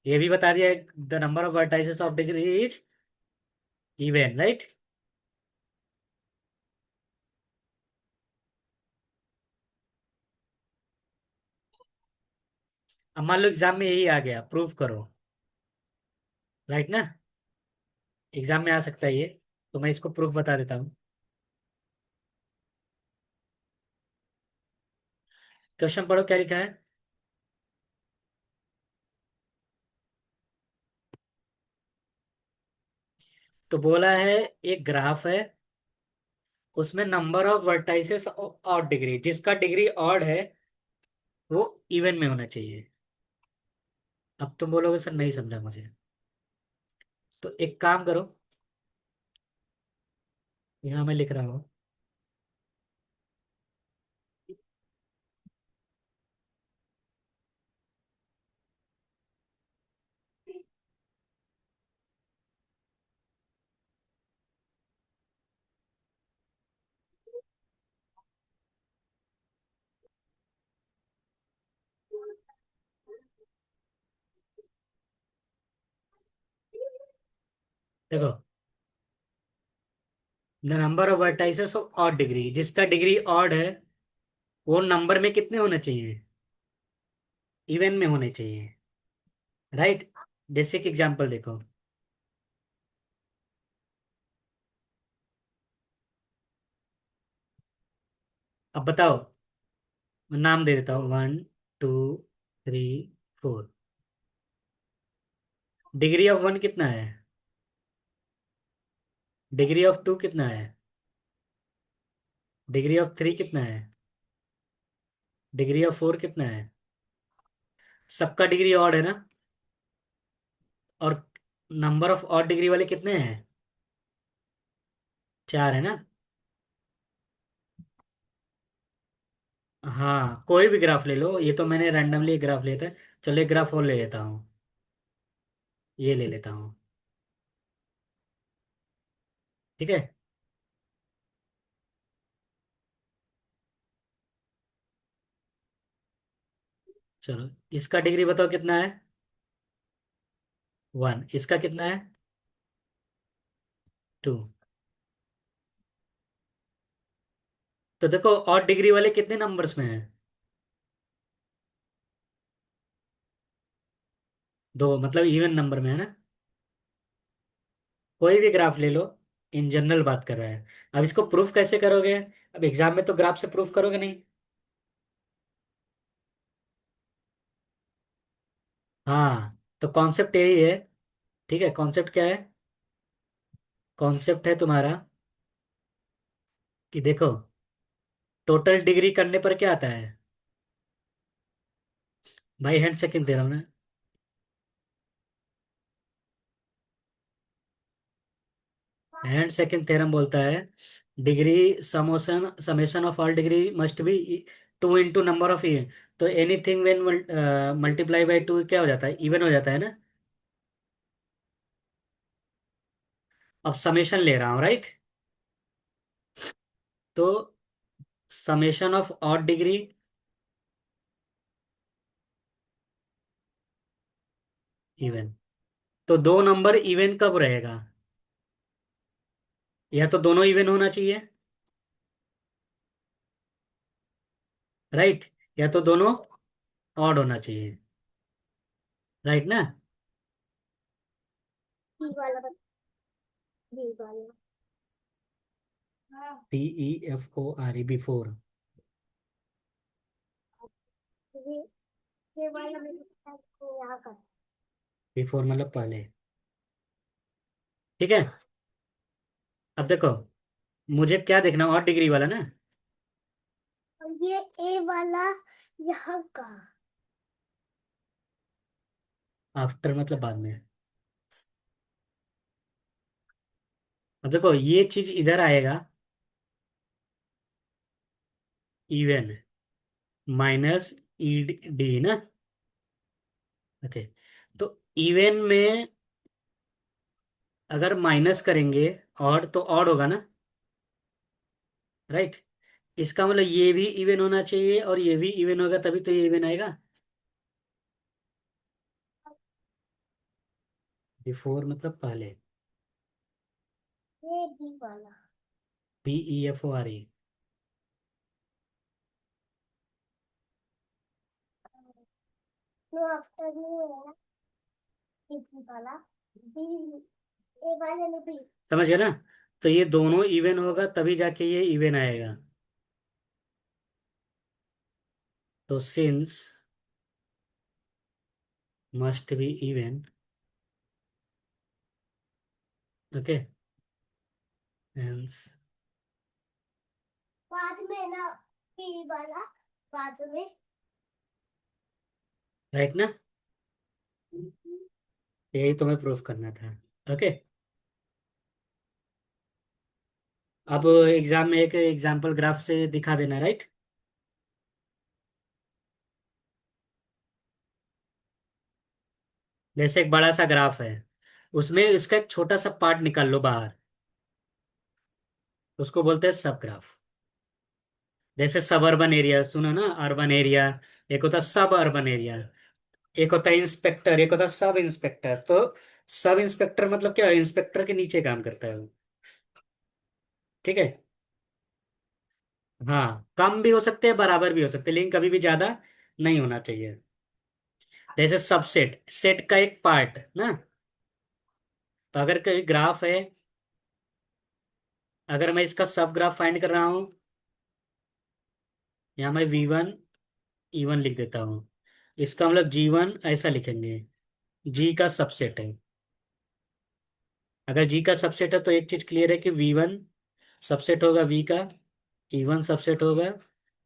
ये भी बता दिया है, the number of vertices of degree is even, right. अब मान लो एग्जाम में यही आ गया, प्रूफ करो, राइट ना। एग्जाम में आ सकता है ये, तो मैं इसको प्रूफ बता देता हूँ। क्वेश्चन पढ़ो क्या लिखा है। तो बोला है, एक ग्राफ है, उसमें नंबर ऑफ वर्टाइसेस और डिग्री, जिसका डिग्री ऑड है वो इवन में होना चाहिए। अब तुम बोलोगे सर नहीं समझा मुझे, तो एक काम करो, यहाँ मैं लिख रहा हूँ। देखो, the number of vertices of odd degree, जिसका डिग्री ऑड है वो नंबर में कितने होने चाहिए, इवन में होने चाहिए, राइट। जैसे कि एग्जांपल देखो, अब बताओ, मैं नाम दे देता हूँ, 1 2 3 4। डिग्री ऑफ वन कितना है, डिग्री ऑफ टू कितना है, डिग्री ऑफ थ्री कितना है, डिग्री ऑफ फोर कितना है। सबका डिग्री ऑड है ना, और नंबर ऑफ ऑड डिग्री वाले कितने हैं, चार है ना। हाँ, कोई भी ग्राफ ले लो, ये तो मैंने रैंडमली ग्राफ लिया था। चलो एक ग्राफ और ले लेता हूँ, ये ले लेता हूँ, ठीक है। चलो, इसका डिग्री बताओ कितना है, 1। इसका कितना है, 2। तो देखो, ऑड डिग्री वाले कितने नंबर्स में है, दो, मतलब इवन नंबर में है ना। कोई भी ग्राफ ले लो, इन जनरल बात कर रहा है। अब इसको प्रूफ कैसे करोगे, अब एग्जाम में तो ग्राफ से प्रूफ करोगे नहीं। हाँ, तो कॉन्सेप्ट यही है, ठीक है। कॉन्सेप्ट क्या है, कॉन्सेप्ट है तुम्हारा कि देखो, टोटल डिग्री करने पर क्या आता है, भाई हैंड सेकंड दे रहा हूँ ना। एंड सेकंड थ्योरम बोलता है degree summation summation of all degree must be 2 into number of E. तो एनीथिंग व्हेन मल्टीप्लाई बाई 2 क्या हो जाता है, इवन हो जाता है ना। अब समेशन ले रहा हूँ, राइट। तो summation of odd degree even. तो दो नंबर इवन कब रहेगा, या तो दोनों इवन होना चाहिए, राइट, या तो दोनों ऑड होना चाहिए, राइट ना। बी वाला बी वाला। PEFORE before. ये ये वाला मेरे साथ को यहाँ कर। बिफोर मतलब पहले। ठीक है। अब देखो, मुझे क्या देखना, और डिग्री वाला ना। और ये ए वाला यहाँ का। आफ्टर मतलब बाद में। अब देखो ये चीज इधर आएगा, इवन माइनस ई डी ना। ओके। तो इवन में अगर माइनस करेंगे ऑड, तो ऑड होगा ना, राइट। इसका मतलब ये भी इवन होना चाहिए और ये भी इवन होगा, तभी तो ये इवन आएगा। बिफोर मतलब पहले। ये बी वाला। PEFORE। नो आफ्टर नहीं है ना। ये बी वाला बी ए वाले में बी। समझ गया ना। तो ये दोनों इवन होगा तभी जाके ये इवन आएगा। तो since must be even. Okay. बाद में ना बी वाला बाद में। राइट ना। यही तुम्हें प्रूफ करना था। ओके। अब एग्जाम में एक एग्जाम्पल ग्राफ से दिखा देना, राइट। जैसे एक बड़ा सा ग्राफ है, उसमें इसका एक छोटा सा पार्ट निकाल लो बाहर, उसको बोलते हैं सब ग्राफ। जैसे सब अर्बन एरिया सुनो ना, अर्बन एरिया, एक होता है सब अर्बन एरिया, एक होता है इंस्पेक्टर, एक होता है सब इंस्पेक्टर। तो सब इंस्पेक्टर मतलब क्या, इंस्पेक्टर के नीचे काम करता है वो। ठीक है। हाँ, कम भी हो सकते हैं, बराबर भी हो सकते हैं, लेकिन कभी भी ज्यादा नहीं होना चाहिए। जैसे सबसेट, सेट का एक पार्ट ना। तो अगर कोई ग्राफ है, अगर मैं इसका सब ग्राफ फाइंड कर रहा हूं, यहाँ मैं V1 E1 लिख देता हूँ। इसका मतलब G1 ऐसा लिखेंगे, जी का सबसेट है। अगर जी का सबसेट है तो एक चीज क्लियर है कि V1 सबसेट होगा V का, E1 सबसेट होगा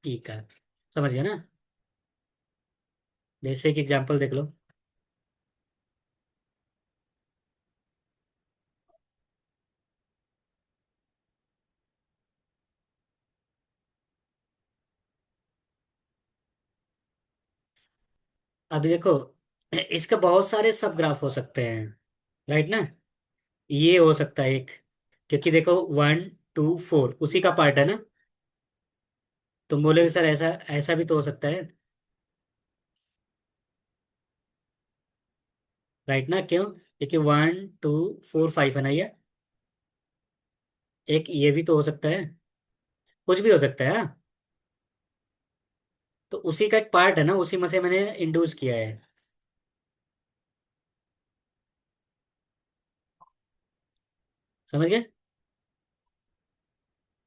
E का। समझ गया ना। जैसे एक एग्जांपल देख लो। अभी देखो, इसके बहुत सारे सब ग्राफ हो सकते हैं, राइट ना। ये हो सकता है एक, क्योंकि देखो 1 2 4 उसी का पार्ट है ना। तुम बोलोगे सर ऐसा ऐसा भी तो हो सकता है, राइट ना। क्यों, क्योंकि 1 2 4 5 है ना ये। एक ये भी तो हो सकता है, कुछ भी हो सकता है, हाँ? तो उसी का एक पार्ट है ना, उसी में से मैंने इंड्यूस किया है। समझ गए।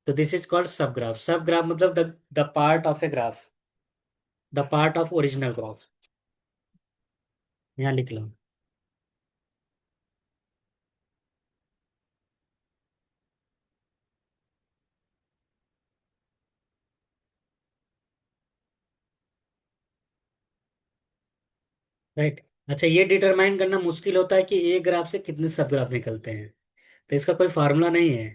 तो this is called sub graph. Sub graph मतलब the part of a graph, the part of original graph. यहाँ लिख लो। राइट। अच्छा, ये डिटरमाइन करना मुश्किल होता है कि एक ग्राफ से कितने सब ग्राफ निकलते हैं। तो इसका कोई फार्मूला नहीं है।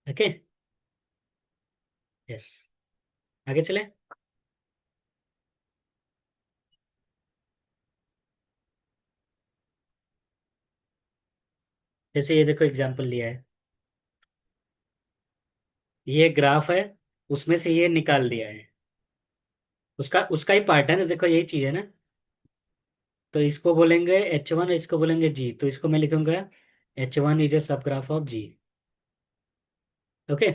ओके। यस। आगे चले। जैसे ये देखो एग्जांपल लिया है, ये ग्राफ है, उसमें से ये निकाल दिया है, उसका उसका ही पार्ट है ना, देखो यही चीज है ना। तो इसको बोलेंगे H1, इसको बोलेंगे जी, तो इसको मैं लिखूंगा H1 इज ए सब ग्राफ ऑफ जी। ओके।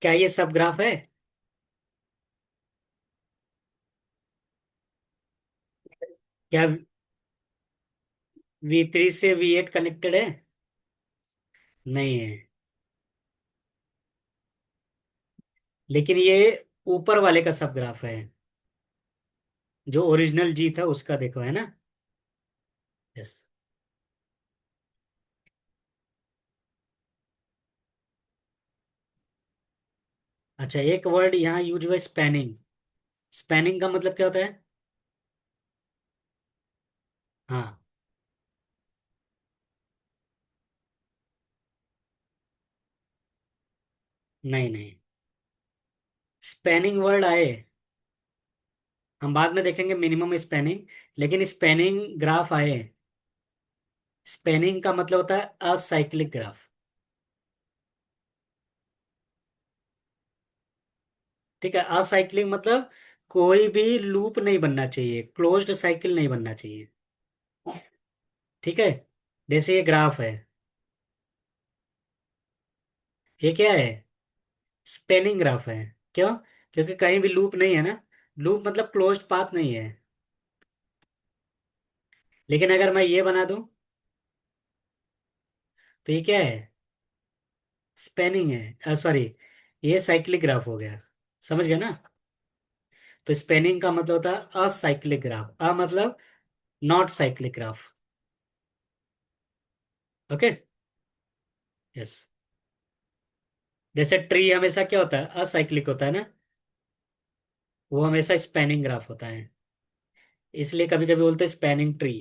क्या ये सब ग्राफ है? क्या V3 से V8 कनेक्टेड है? नहीं है। लेकिन ये ऊपर वाले का सब ग्राफ है, जो ओरिजिनल जी था उसका, देखो है ना। यस। अच्छा, एक वर्ड यहाँ यूज हुआ, स्पैनिंग। स्पैनिंग का मतलब क्या होता है? हाँ। नहीं नहीं, स्पैनिंग वर्ड आए, हम बाद में देखेंगे मिनिमम स्पैनिंग, लेकिन स्पैनिंग ग्राफ आए। स्पैनिंग का मतलब होता है असाइक्लिक ग्राफ। ठीक है, असाइक्लिक मतलब कोई भी लूप नहीं बनना चाहिए, क्लोज्ड साइकिल नहीं बनना चाहिए। ठीक है। जैसे ये ग्राफ है, ये क्या है? स्पेनिंग ग्राफ है। क्यों? क्योंकि कहीं भी लूप नहीं है ना। लूप मतलब क्लोज्ड पाथ नहीं है। लेकिन अगर मैं ये बना दूं, तो ये क्या है? स्पेनिंग है, सॉरी, ये साइक्लिक ग्राफ हो गया। समझ गया ना? तो स्पेनिंग का मतलब होता है असाइक्लिक ग्राफ, अ मतलब not cyclic graph. Okay. Yes. जैसे ट्री हमेशा क्या होता है? असाइक्लिक होता है ना। वो हमेशा स्पेनिंग ग्राफ होता है, इसलिए कभी कभी बोलते हैं स्पेनिंग ट्री।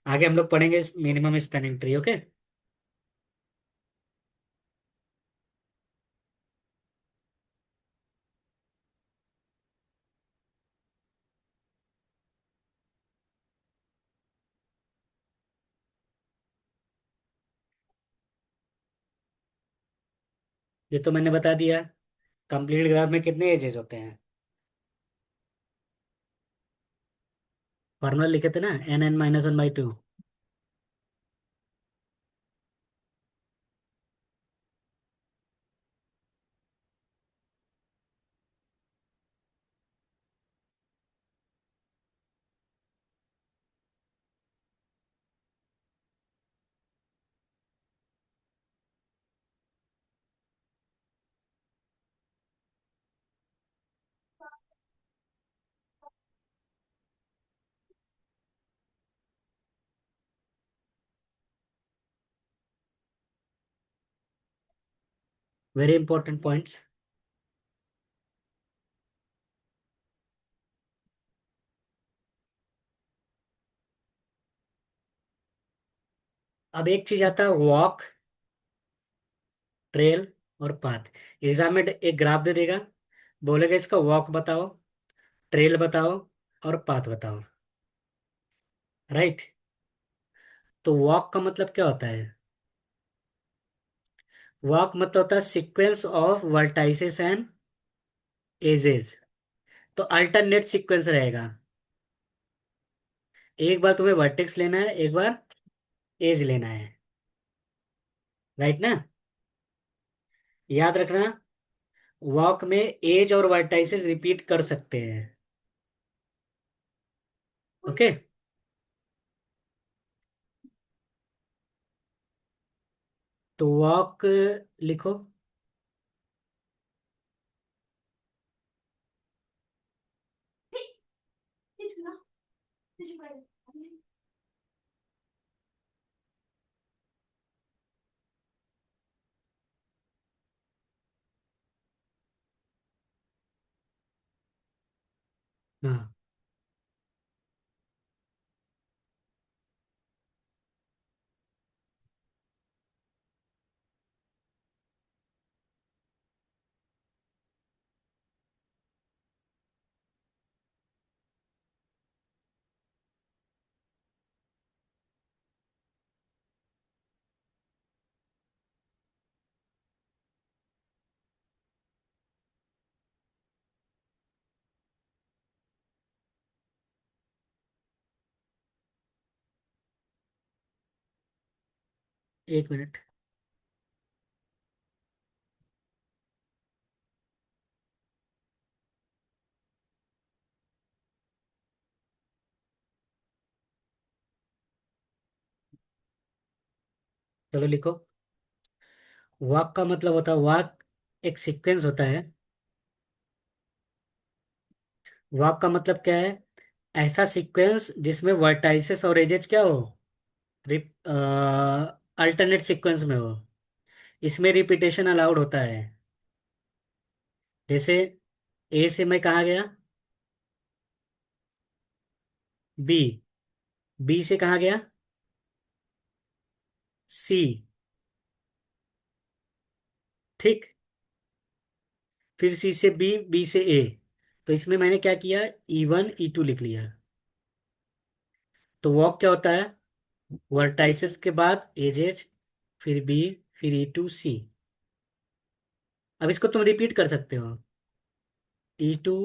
आगे हम लोग पढ़ेंगे मिनिमम स्पेनिंग ट्री। ओके। ये तो मैंने बता दिया। कंप्लीट ग्राफ में कितने एजेस होते हैं? फॉर्मूला लिखे थे ना, n n-1/2। Very important points. अब एक चीज आता है वॉक, ट्रेल और पाथ। एग्जाम में एक ग्राफ दे देगा, बोलेगा इसका वॉक बताओ, ट्रेल बताओ और पाथ बताओ। राइट। तो वॉक का मतलब क्या होता है? वॉक मतलब होता है sequence of vertices and edges. तो अल्टरनेट सीक्वेंस रहेगा। एक बार तुम्हें वर्टेक्स लेना है, एक बार एज लेना है। राइट ना? याद रखना, वॉक में एज और वर्टाइसेस रिपीट कर सकते हैं। ओके। तो वॉक लिखो। हाँ, 1 मिनट। चलो लिखो। वॉक का मतलब होता है, वॉक एक सीक्वेंस होता है। वॉक का मतलब क्या है? ऐसा सीक्वेंस जिसमें वर्टाइसेस और एजेस क्या हो, अल्टरनेट सीक्वेंस में हो। इसमें रिपीटेशन अलाउड होता है। जैसे ए से मैं कहाँ गया? बी। बी से कहाँ गया? सी। ठीक। फिर सी से बी, बी से ए। तो इसमें मैंने क्या किया, E1 E2 लिख लिया। तो वॉक क्या होता है? वर्टाइसेस के बाद एजेज, फिर बी, फिर E2 C। अब इसको तुम रिपीट कर सकते हो, E2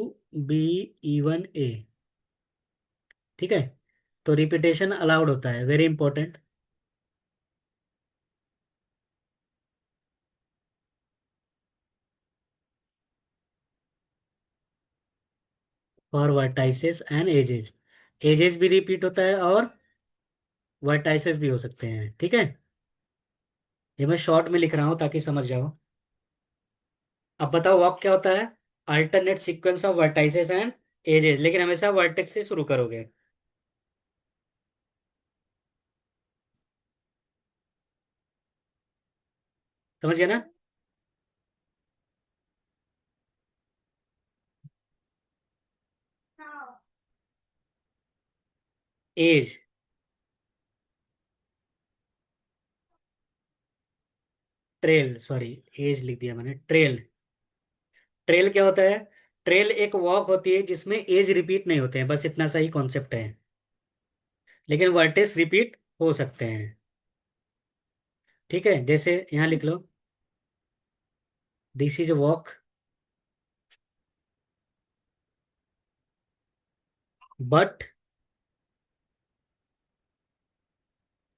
B E1 A। ठीक है। तो रिपीटेशन अलाउड होता है, very important. For vertices and edges. Edges भी रिपीट होता है और वर्टाइसेस भी हो सकते हैं। ठीक है। ये मैं शॉर्ट में लिख रहा हूँ ताकि समझ जाओ। अब बताओ वॉक क्या होता है? Alternate sequence of vertices and edges, लेकिन हमेशा वर्टेक्स से शुरू करोगे। समझ गया ना? हाँ। एज, ट्रेल, सॉरी, एज लिख दिया मैंने, ट्रेल। ट्रेल क्या होता है? ट्रेल एक वॉक होती है जिसमें एज रिपीट नहीं होते हैं, बस इतना सा ही कॉन्सेप्ट है। लेकिन वर्टेक्स रिपीट हो सकते हैं। ठीक है, जैसे यहाँ लिख लो, this is a walk but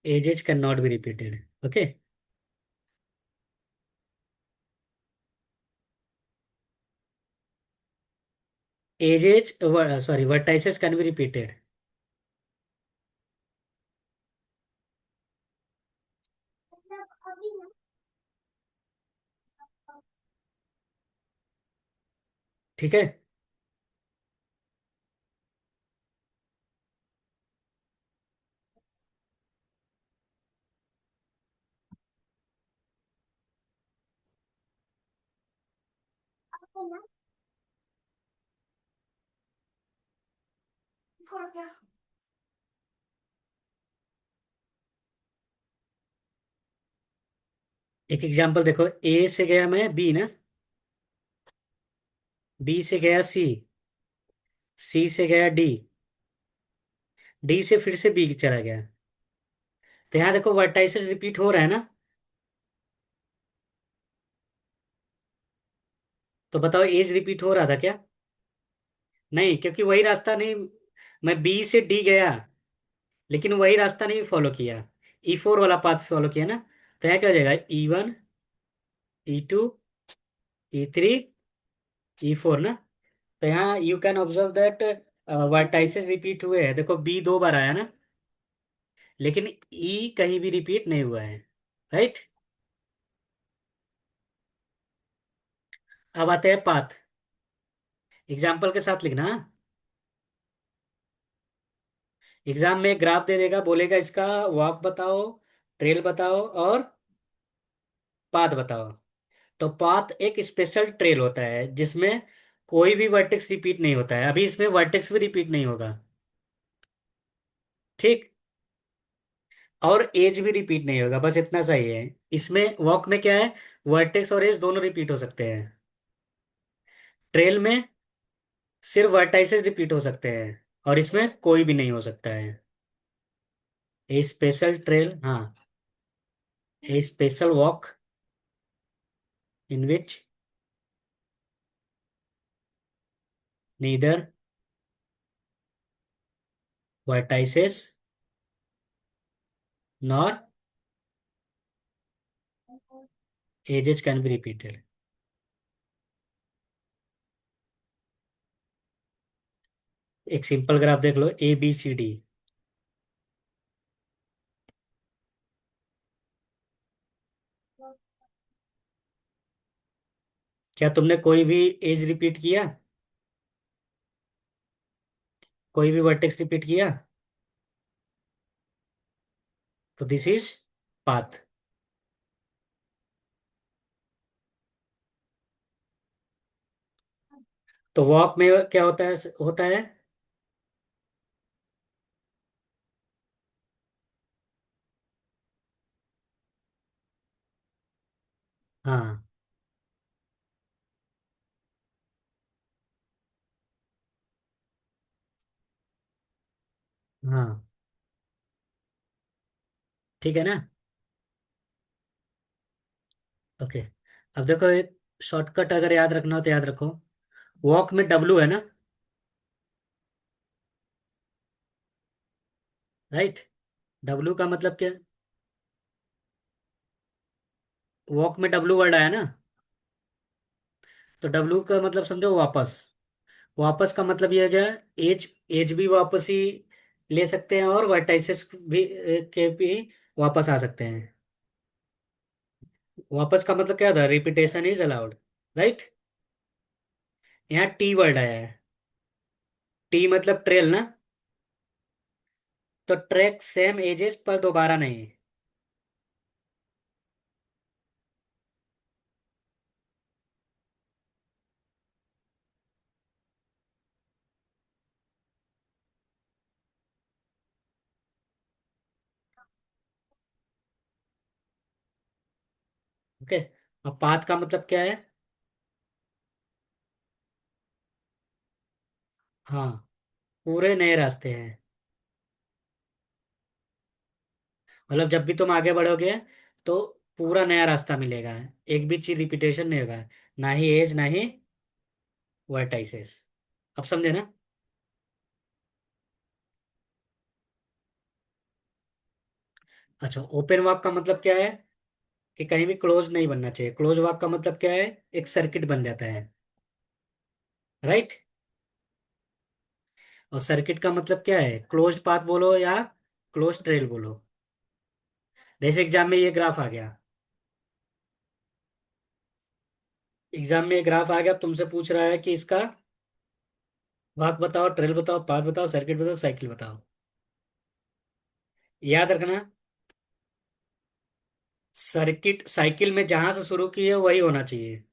edges can not be repeated. Okay. Edges, sorry, vertices can be repeated. मतलब अभी ना। ठीक है। आपको ना। छोड़ क्या। एक एग्जांपल देखो, ए से गया मैं बी ना, बी से गया सी, सी से गया डी, डी से फिर से बी चला गया। तो यहाँ देखो वर्टाइसेस रिपीट हो रहा है ना। तो बताओ एज रिपीट हो रहा था क्या? नहीं, क्योंकि वही रास्ता नहीं। मैं बी से डी गया, लेकिन वही रास्ता नहीं फॉलो किया, E4 वाला पाथ फॉलो किया ना। तो यहाँ क्या हो जाएगा, E1 E2 E3 E4 ना। तो यहाँ you can observe that vertices repeat हुए हैं। देखो बी 2 बार आया ना, लेकिन ई कहीं भी रिपीट नहीं हुआ है। राइट। अब आते हैं पाथ। एग्जाम्पल के साथ लिखना। एग्जाम में ग्राफ दे देगा, बोलेगा इसका वॉक बताओ, ट्रेल बताओ और पाथ बताओ। तो पाथ एक स्पेशल ट्रेल होता है जिसमें कोई भी वर्टेक्स रिपीट नहीं होता है, अभी इसमें वर्टेक्स भी रिपीट नहीं होगा। ठीक। और एज भी रिपीट नहीं होगा, बस इतना सही है। इसमें वॉक में क्या है, वर्टेक्स और एज दोनों रिपीट हो सकते हैं। ट्रेल में सिर्फ वर्टाइसेस रिपीट हो सकते हैं, और इसमें कोई भी नहीं हो सकता है। ए स्पेशल ट्रेल, हाँ, a special walk in which neither vertices nor edges can be repeated. एक सिंपल ग्राफ देख लो, ABCD। क्या तुमने कोई भी एज रिपीट किया, कोई भी वर्टेक्स रिपीट किया? तो दिस इज पाथ। तो वॉक में क्या होता है? हाँ। हाँ। ठीक है ना? ओके। अब देखो, एक शॉर्टकट अगर याद रखना हो तो याद रखो। वॉक में W है ना, राइट? W का मतलब क्या? वॉक में W वर्ड आया ना, तो W का मतलब समझो वापस। वापस का मतलब ये है क्या? एज, एज भी वापस ही ले सकते हैं, और वर्टाइसेस भी के भी वापस आ सकते हैं। वापस का मतलब क्या था? Repetition is allowed, right? यहाँ T वर्ड आया है। T मतलब ट्रेल ना, तो ट्रैक सेम एजेस पर दोबारा नहीं। ओके। अब पाथ का मतलब क्या है? हाँ, पूरे नए रास्ते हैं। मतलब जब भी तुम आगे बढ़ोगे तो पूरा नया रास्ता मिलेगा। एक भी चीज रिपीटेशन नहीं होगा, ना ही एज ना ही वर्टाइसेस। अब समझे ना? अच्छा, ओपन वॉक का मतलब क्या है? कि कहीं भी क्लोज नहीं बनना चाहिए। क्लोज वॉक का मतलब क्या है? एक सर्किट बन जाता है, राइट? और सर्किट का मतलब क्या है? क्लोज पाथ बोलो या क्लोज ट्रेल बोलो। जैसे एग्जाम में ये ग्राफ आ गया, एग्जाम में ये ग्राफ आ गया, अब तुमसे पूछ रहा है कि इसका वाक बताओ, ट्रेल बताओ, पाथ बताओ, सर्किट बताओ, साइकिल बताओ। याद रखना, सर्किट साइकिल में जहां से शुरू की है वही होना चाहिए,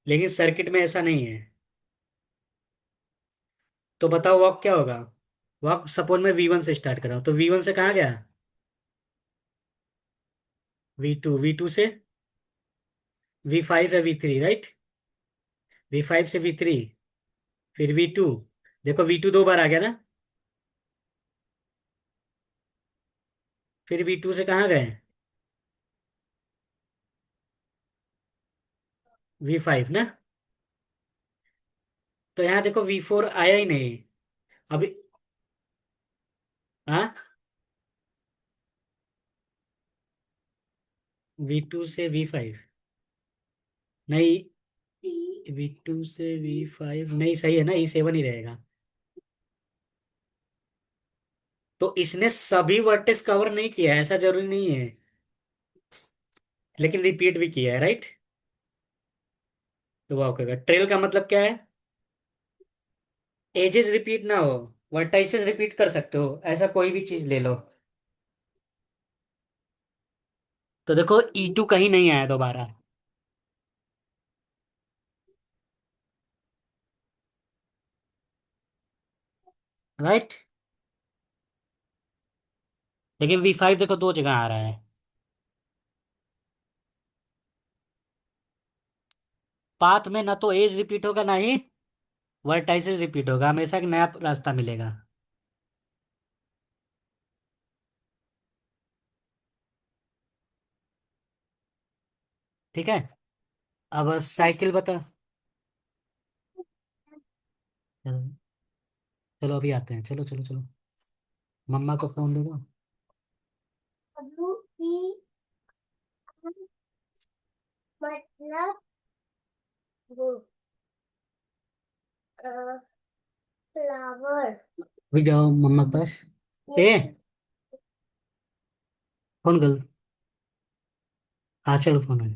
लेकिन सर्किट में ऐसा नहीं है। तो बताओ वॉक क्या होगा? वॉक सपोज मैं V1 से स्टार्ट कर रहा हूं, तो V1 से कहाँ गया? V2, V2 से V5 है, V3, राइट? V5 से V3, फिर V2। देखो V2 दो बार आ गया ना, फिर V2 से कहाँ गए? V5 ना। तो यहाँ देखो V4 आया ही नहीं अभी। हाँ, V2 से V5 नहीं, V2 से V5 नहीं, सही है ना, E7 ही रहेगा। तो इसने सभी वर्टेक्स कवर नहीं किया है, ऐसा जरूरी नहीं है, लेकिन रिपीट भी किया है, राइट? तो वाह करेगा। ट्रेल का मतलब क्या है? एजेस रिपीट ना हो, वर्टाइसेस रिपीट कर सकते हो, ऐसा कोई भी चीज ले लो। तो देखो E2 कहीं नहीं आया दोबारा। राइट। लेकिन V5 देखो दो जगह आ रहा है। पाथ में ना तो एज रिपीट होगा ना ही वर्टाइसेस रिपीट होगा, हमेशा एक नया रास्ता मिलेगा। ठीक है। अब साइकिल बता। चलो। चलो अभी आते हैं, चलो चलो चलो। मम्मा को फोन दे दो। डब्ल्यू ई मतलब वो फ्लावर। अभी जाओ मम्मा के पास। ए, फोन कर। हाँ चलो फोन है।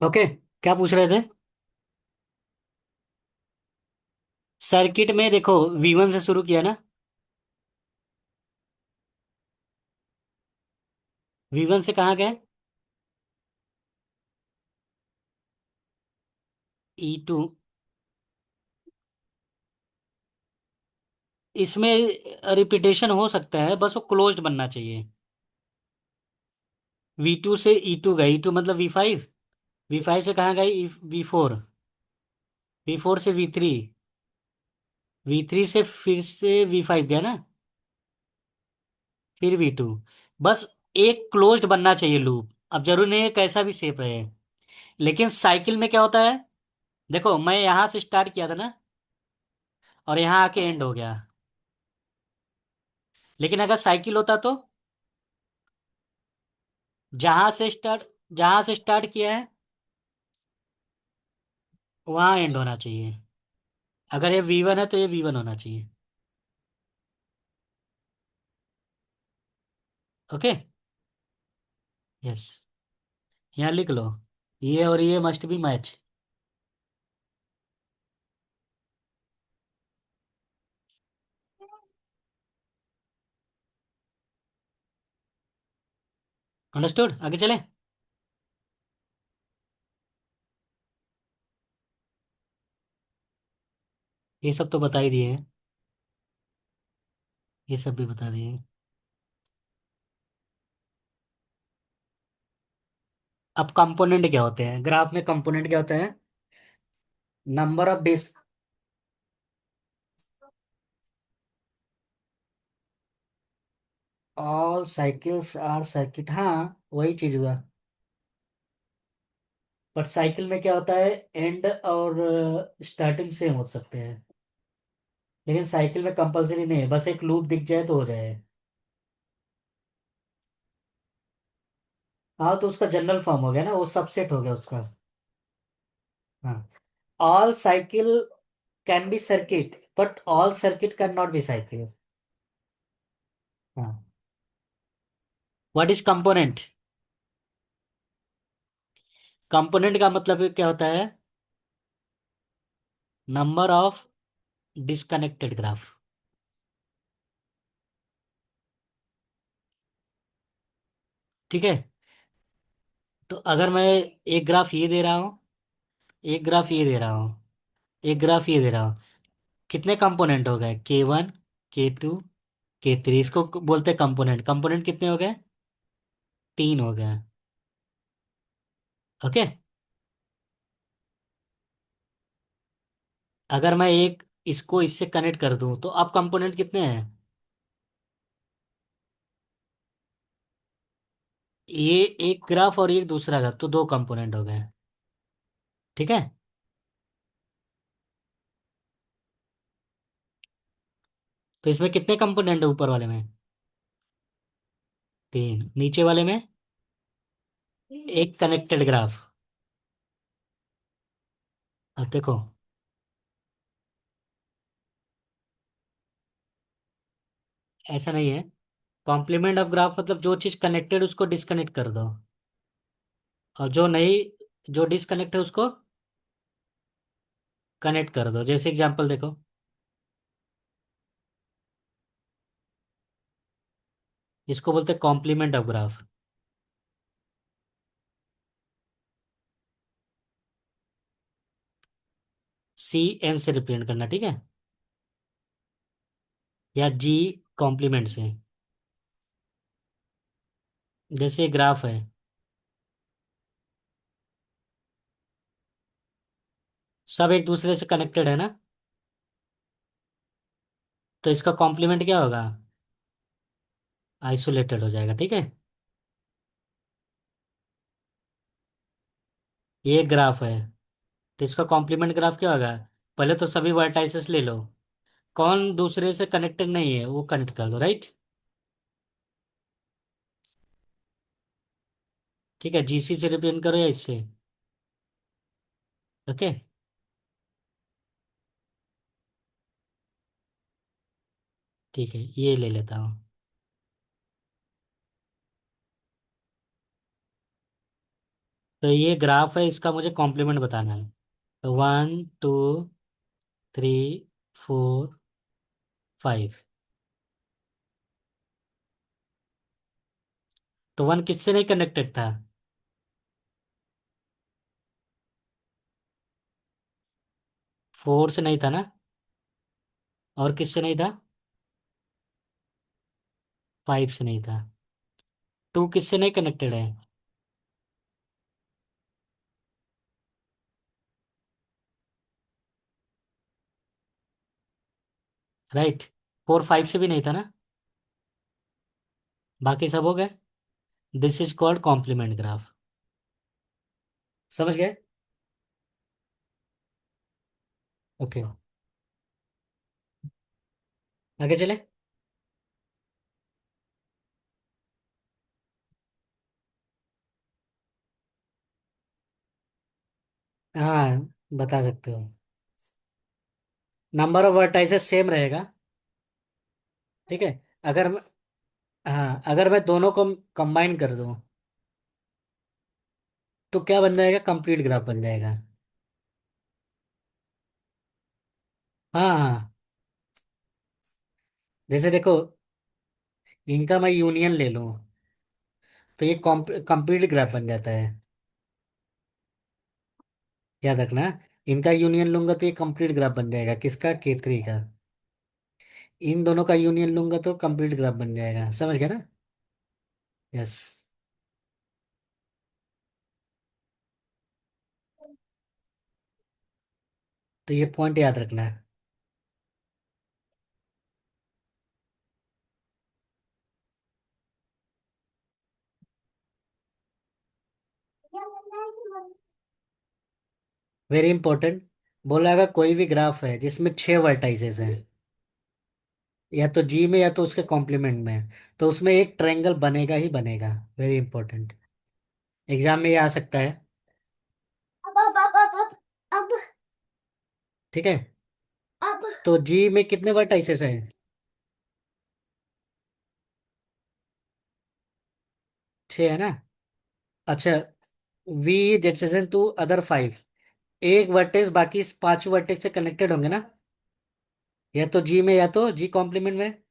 ओके। क्या पूछ रहे थे? सर्किट में देखो V1 से शुरू किया ना। V1 से कहाँ गए? E2। इसमें रिपीटेशन हो सकता है, बस वो क्लोज्ड बनना चाहिए। V2 से E2 गए, E2 मतलब V5। V5 से कहाँ गए? V4। V4 से V3। V3 से फिर से V5 गया ना, फिर V2। बस एक क्लोज्ड बनना चाहिए लूप। अब जरूरी नहीं है कैसा भी शेप रहे। लेकिन साइकिल में क्या होता है? देखो मैं यहां से स्टार्ट किया था ना, और यहां आके एंड हो गया। लेकिन अगर साइकिल होता तो जहां से स्टार्ट जहां से स्टार्ट किया है वहां एंड होना चाहिए। अगर ये V1 है तो ये V1 होना चाहिए। ओके। यस। यहाँ लिख लो, ये और ये मस्ट बी मैच। अंडरस्टूड? आगे चले। ये सब तो बता ही दिए हैं। ये सब भी बता दिए हैं। अब कंपोनेंट क्या होते हैं? ग्राफ में कंपोनेंट क्या होता है? Number of this all cycles or circuit, हाँ वही चीज हुआ। बट साइकिल में क्या होता है, एंड और स्टार्टिंग सेम हो सकते हैं। लेकिन साइकिल में कंपलसरी नहीं है, बस एक लूप दिख जाए तो हो जाए। हाँ तो उसका जनरल फॉर्म हो गया ना, वो सबसेट हो गया उसका। हाँ। All cycle can be circuit, but all circuit can not be cycle. हाँ। What is component? कंपोनेंट का मतलब क्या होता है? Number of disconnected graph. ठीक है। तो अगर मैं एक ग्राफ ये दे रहा हूँ, एक ग्राफ ये दे रहा हूँ, एक ग्राफ ये दे रहा हूँ, कितने कंपोनेंट हो गए? K1, K2, K3। इसको बोलते हैं कंपोनेंट। कंपोनेंट कितने हो गए? तीन हो गए। ओके। अगर मैं एक इसको इससे कनेक्ट कर दूं तो अब कंपोनेंट कितने हैं? ये एक ग्राफ और ये दूसरा ग्राफ, तो दो कंपोनेंट हो गए। ठीक है। तो इसमें कितने कंपोनेंट है ऊपर वाले में? तीन। नीचे वाले में एक कनेक्टेड ग्राफ। अब देखो, ऐसा नहीं है। कॉम्प्लीमेंट ऑफ ग्राफ मतलब जो चीज कनेक्टेड उसको डिस्कनेक्ट कर दो, और जो नहीं, जो डिस्कनेक्ट है उसको कनेक्ट कर दो। जैसे एग्जांपल देखो, इसको बोलते हैं कॉम्प्लीमेंट ऑफ ग्राफ। CN से रिप्रेजेंट करना, ठीक है, या G कॉम्प्लीमेंट से। जैसे ग्राफ है, सब एक दूसरे से कनेक्टेड है ना, तो इसका कॉम्प्लीमेंट क्या होगा? आइसोलेटेड हो जाएगा, ठीक है। ये ग्राफ है, तो इसका कॉम्प्लीमेंट ग्राफ क्या होगा? पहले तो सभी वर्टाइसेस ले लो, कौन दूसरे से कनेक्टेड नहीं है वो कनेक्ट कर दो, राइट। ठीक है, GC से रिप्रेजेंट करो या इससे। ओके। ठीक है, ये ले लेता हूँ। तो ये ग्राफ है, इसका मुझे कॉम्प्लीमेंट बताना है। तो 1 2 3 4 5। तो 1 किससे नहीं कनेक्टेड था? 4 से नहीं था ना? और किससे नहीं था? 5 से नहीं था। 2 किससे नहीं कनेक्टेड है? राइट। 4 5 से भी नहीं था ना? बाकी सब हो गए। This is called complement graph. समझ गए? ओके, आगे चले। हाँ, बता सकते हो। नंबर ऑफ वर्टाइसेस सेम रहेगा, ठीक है। अगर मैं हाँ, अगर मैं दोनों को कंबाइन कर दूं तो क्या बन जाएगा? कंप्लीट ग्राफ बन जाएगा। हाँ हाँ। जैसे देखो, इनका मैं यूनियन ले लूं तो ये कंप्लीट ग्राफ बन जाता है। याद रखना, इनका यूनियन लूंगा तो ये कंप्लीट ग्राफ बन जाएगा, किसका? K3 का। इन दोनों का यूनियन लूंगा तो कंप्लीट ग्राफ बन जाएगा, समझ गया ना? यस। तो ये पॉइंट याद रखना है। Very important. बोला, अगर कोई भी ग्राफ है जिसमें 6 वर्टाइसेस हैं, या तो जी में या तो उसके कॉम्प्लीमेंट में, तो उसमें एक ट्रायंगल बनेगा ही बनेगा। वेरी इंपॉर्टेंट, एग्जाम में ये आ सकता है। अब ठीक है, अब तो जी में कितने वर्टाइसेस हैं? 6 है ना? अच्छा, वी जेडसेशन टू अदर 5, एक वर्टेक्स बाकी 5 वर्टेक्स से कनेक्टेड होंगे ना, या तो जी में या तो जी कॉम्प्लीमेंट में।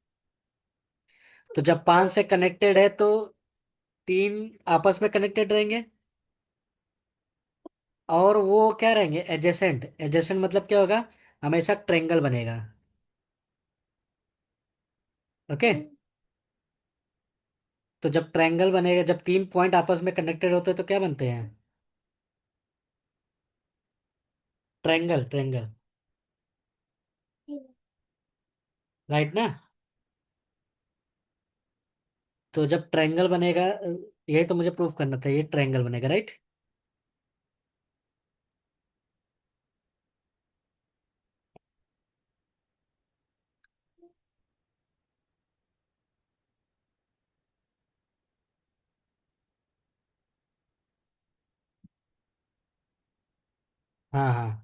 तो जब 5 से कनेक्टेड है तो 3 आपस में कनेक्टेड रहेंगे, और वो क्या रहेंगे? एडजेसेंट। एडजेसेंट मतलब क्या होगा? हमेशा ट्रायंगल बनेगा। ओके। तो जब ट्रायंगल बनेगा, जब 3 पॉइंट आपस में कनेक्टेड होते हैं तो क्या बनते हैं? Triangle, triangle. राइट ना? तो जब ट्रायंगल बनेगा, यही तो मुझे प्रूफ करना था, ये ट्रायंगल बनेगा, राइट। हाँ हाँ।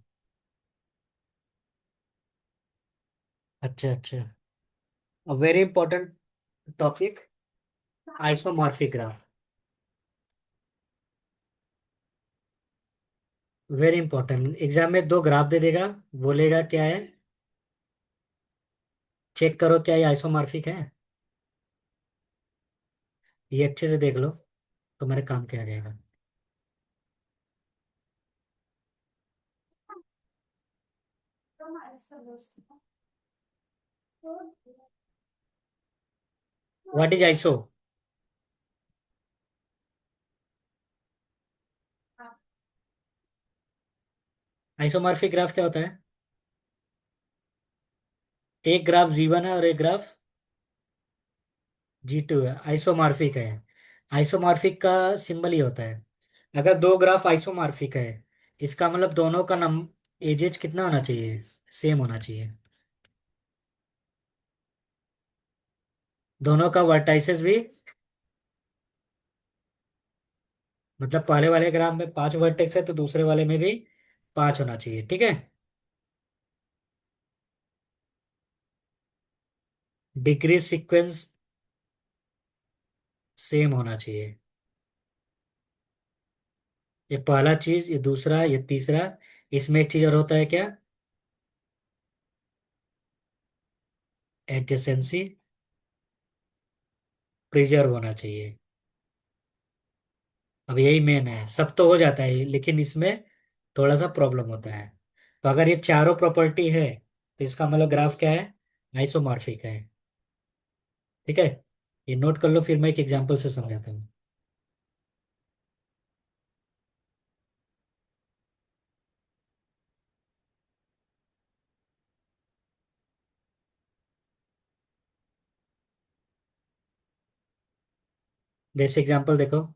अच्छा अच्छा। Very important topic, isomorphic graph. Very important, exam में 2 ग्राफ दे देगा, बोलेगा क्या है, चेक करो क्या ये आइसोमॉर्फिक है। ये अच्छे से देख लो, तुम्हारे काम क्या आ जाएगा। What is iso? Isomorphic graph क्या होता है? एक ग्राफ G1 है और एक ग्राफ G2 है, आइसोमॉर्फिक है। आइसोमॉर्फिक का सिंबल ही होता है, अगर दो ग्राफ आइसोमॉर्फिक है, इसका मतलब दोनों का नम एजेज कितना होना चाहिए? सेम होना चाहिए। दोनों का वर्टाइसेस भी, मतलब पहले वाले ग्राफ में 5 वर्टेक्स है तो दूसरे वाले में भी 5 होना चाहिए, ठीक है। डिग्री सीक्वेंस सेम होना चाहिए। ये पहला चीज, ये दूसरा, ये तीसरा। इसमें एक चीज और होता है क्या? एडजेसेंसी प्रिजर्व होना चाहिए। अब यही मेन है, सब तो हो जाता है लेकिन इसमें थोड़ा सा प्रॉब्लम होता है। तो अगर ये चारों प्रॉपर्टी है तो इसका मतलब ग्राफ क्या है? आइसोमॉर्फिक है। ठीक है, ये नोट कर लो, फिर मैं एक एग्जांपल से समझाता हूँ। जैसे एग्जांपल देखो।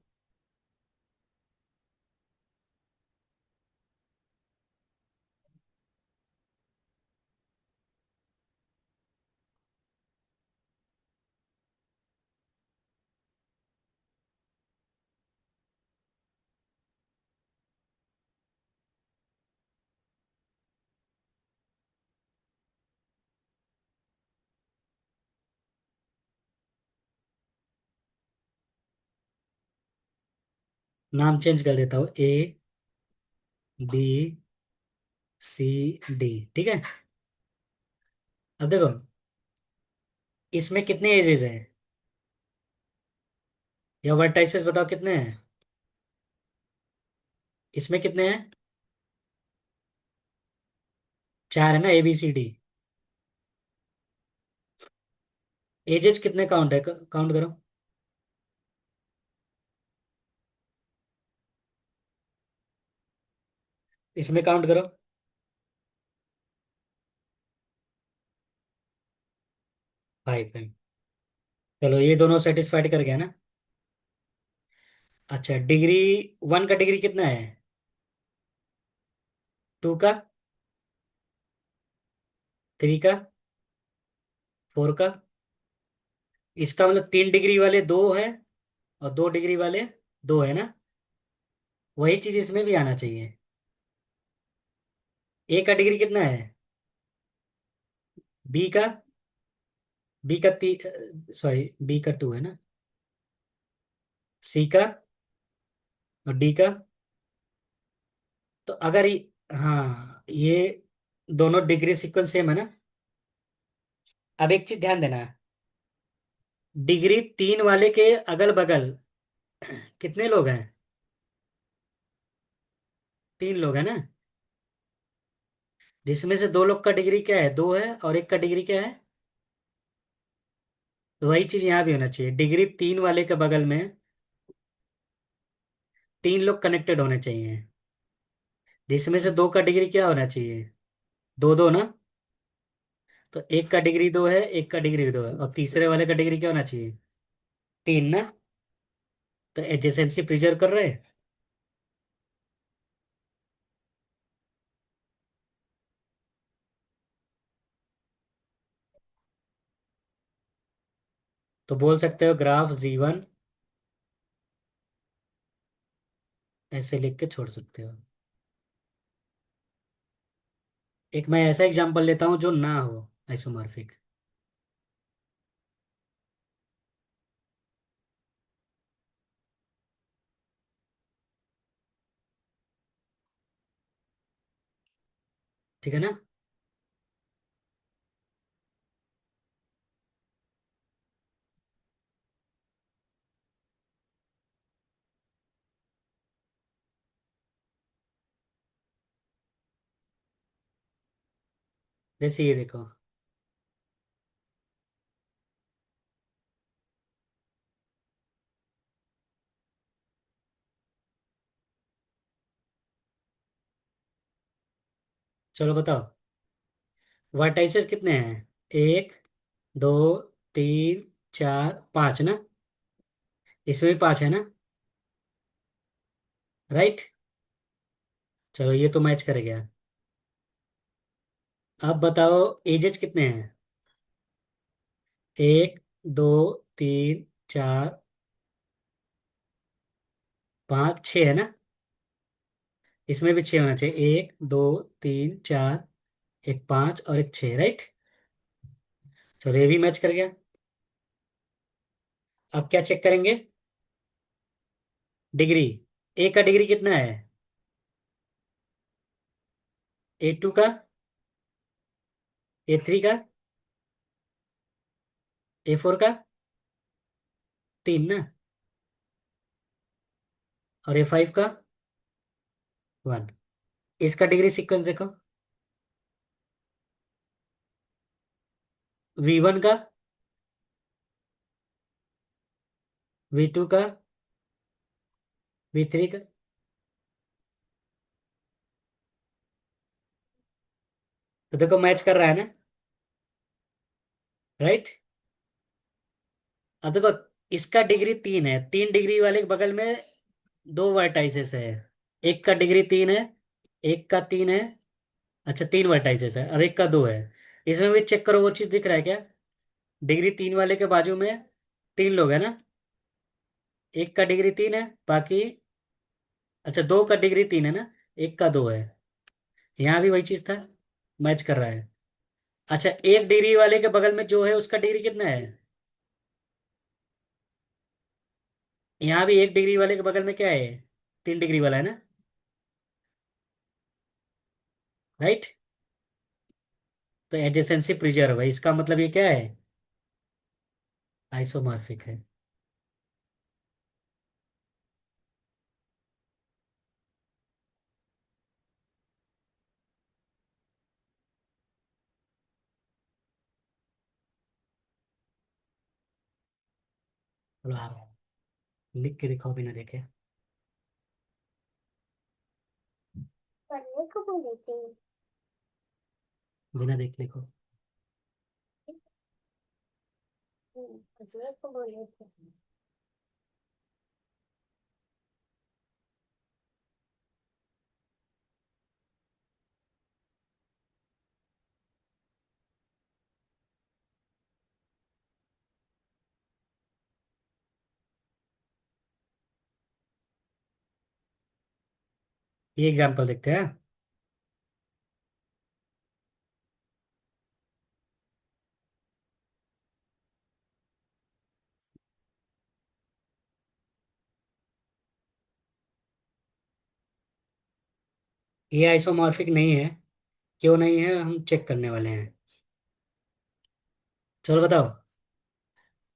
नाम चेंज कर देता हूँ, ABCD, ठीक है। अब देखो, इसमें कितने एजेस हैं, या वर्टाइसेस बताओ कितने हैं? इसमें कितने हैं? 4 है ना, ABCD। एजेस कितने काउंट है, काउंट करो। इसमें काउंट करो। 5 है। चलो, ये दोनों सेटिस्फाइड कर गया ना। अच्छा, डिग्री 1 का डिग्री कितना है? 2 का? 3 का? 4 का? इसका मतलब 3 डिग्री वाले दो है, और 2 डिग्री वाले दो है ना। वही चीज इसमें भी आना चाहिए। ए का डिग्री कितना है? बी का? बी का सॉरी, बी का 2 है ना। सी का? और डी का? तो अगर हाँ, ये दोनों डिग्री सीक्वेंस सेम है ना। अब एक चीज ध्यान देना, डिग्री 3 वाले के अगल बगल कितने लोग हैं? 3 लोग हैं ना, जिसमें से 2 लोग का डिग्री क्या है? 2 है, और एक का डिग्री क्या है? तो वही चीज यहाँ भी होना चाहिए, डिग्री 3 वाले के बगल में 3 लोग कनेक्टेड होने चाहिए, जिसमें से 2 का डिग्री क्या होना चाहिए? 2 2 ना। तो एक का डिग्री 2 है, एक का डिग्री 2 है, और तीसरे वाले का डिग्री क्या होना चाहिए? 3 ना। तो एडजेसेंसी प्रिजर्व कर रहे हैं। तो बोल सकते हो ग्राफ G1 ऐसे लिख के छोड़ सकते हो। एक मैं ऐसा एग्जांपल लेता हूँ जो ना हो आइसोमॉर्फिक। ठीक है ना। जैसे ये देखो। चलो बताओ, वर्टाइसेस कितने हैं? एक, दो, तीन, चार, पांच ना? इसमें भी पांच है ना? राइट। चलो ये तो मैच कर गया। अब बताओ, एजेस कितने हैं? एक, दो, तीन, चार, पाँच, छः है ना? इसमें भी छः होना चाहिए। एक, दो, तीन, चार, एक पाँच और एक छः, राइट। चलो ये भी मैच कर गया। अब क्या चेक करेंगे? डिग्री। ए का डिग्री कितना है? A2 का, A3 का, A4 का, तीन ना? और A5 का, वन। इसका डिग्री सीक्वेंस देखो। V1 का, V2 का, V3 का। तो देखो मैच कर रहा है ना? राइट। अब देखो, इसका डिग्री तीन है, तीन डिग्री वाले के बगल में दो वर्टाइसेस है। एक का डिग्री तीन है, एक का तीन है। अच्छा, तीन वर्टाइसेस है और एक का दो है। इसमें भी चेक करो, वो चीज दिख रहा है क्या? डिग्री तीन वाले के बाजू में तीन लोग है ना? एक का डिग्री तीन है, बाकी। अच्छा, दो का डिग्री तीन है ना? एक का दो है। यहाँ भी वही चीज था, मैच कर रहा है। अच्छा, एक डिग्री वाले के बगल में जो है उसका डिग्री कितना है? यहाँ भी एक डिग्री वाले के बगल में क्या है? तीन डिग्री वाला है ना? राइट। तो एडजेसेंसी प्रिजर्व है, इसका मतलब ये क्या है? आइसोमॉर्फिक है। बोलो हाँ। लिख के दिखाओ बिना देखे। पढ़ने को बोले थे। बिना देख लिखो। पढ़ने को बोले थे। ये एग्जाम्पल देखते हैं। ये आइसोमॉर्फिक नहीं है। क्यों नहीं है, हम चेक करने वाले हैं। चलो बताओ,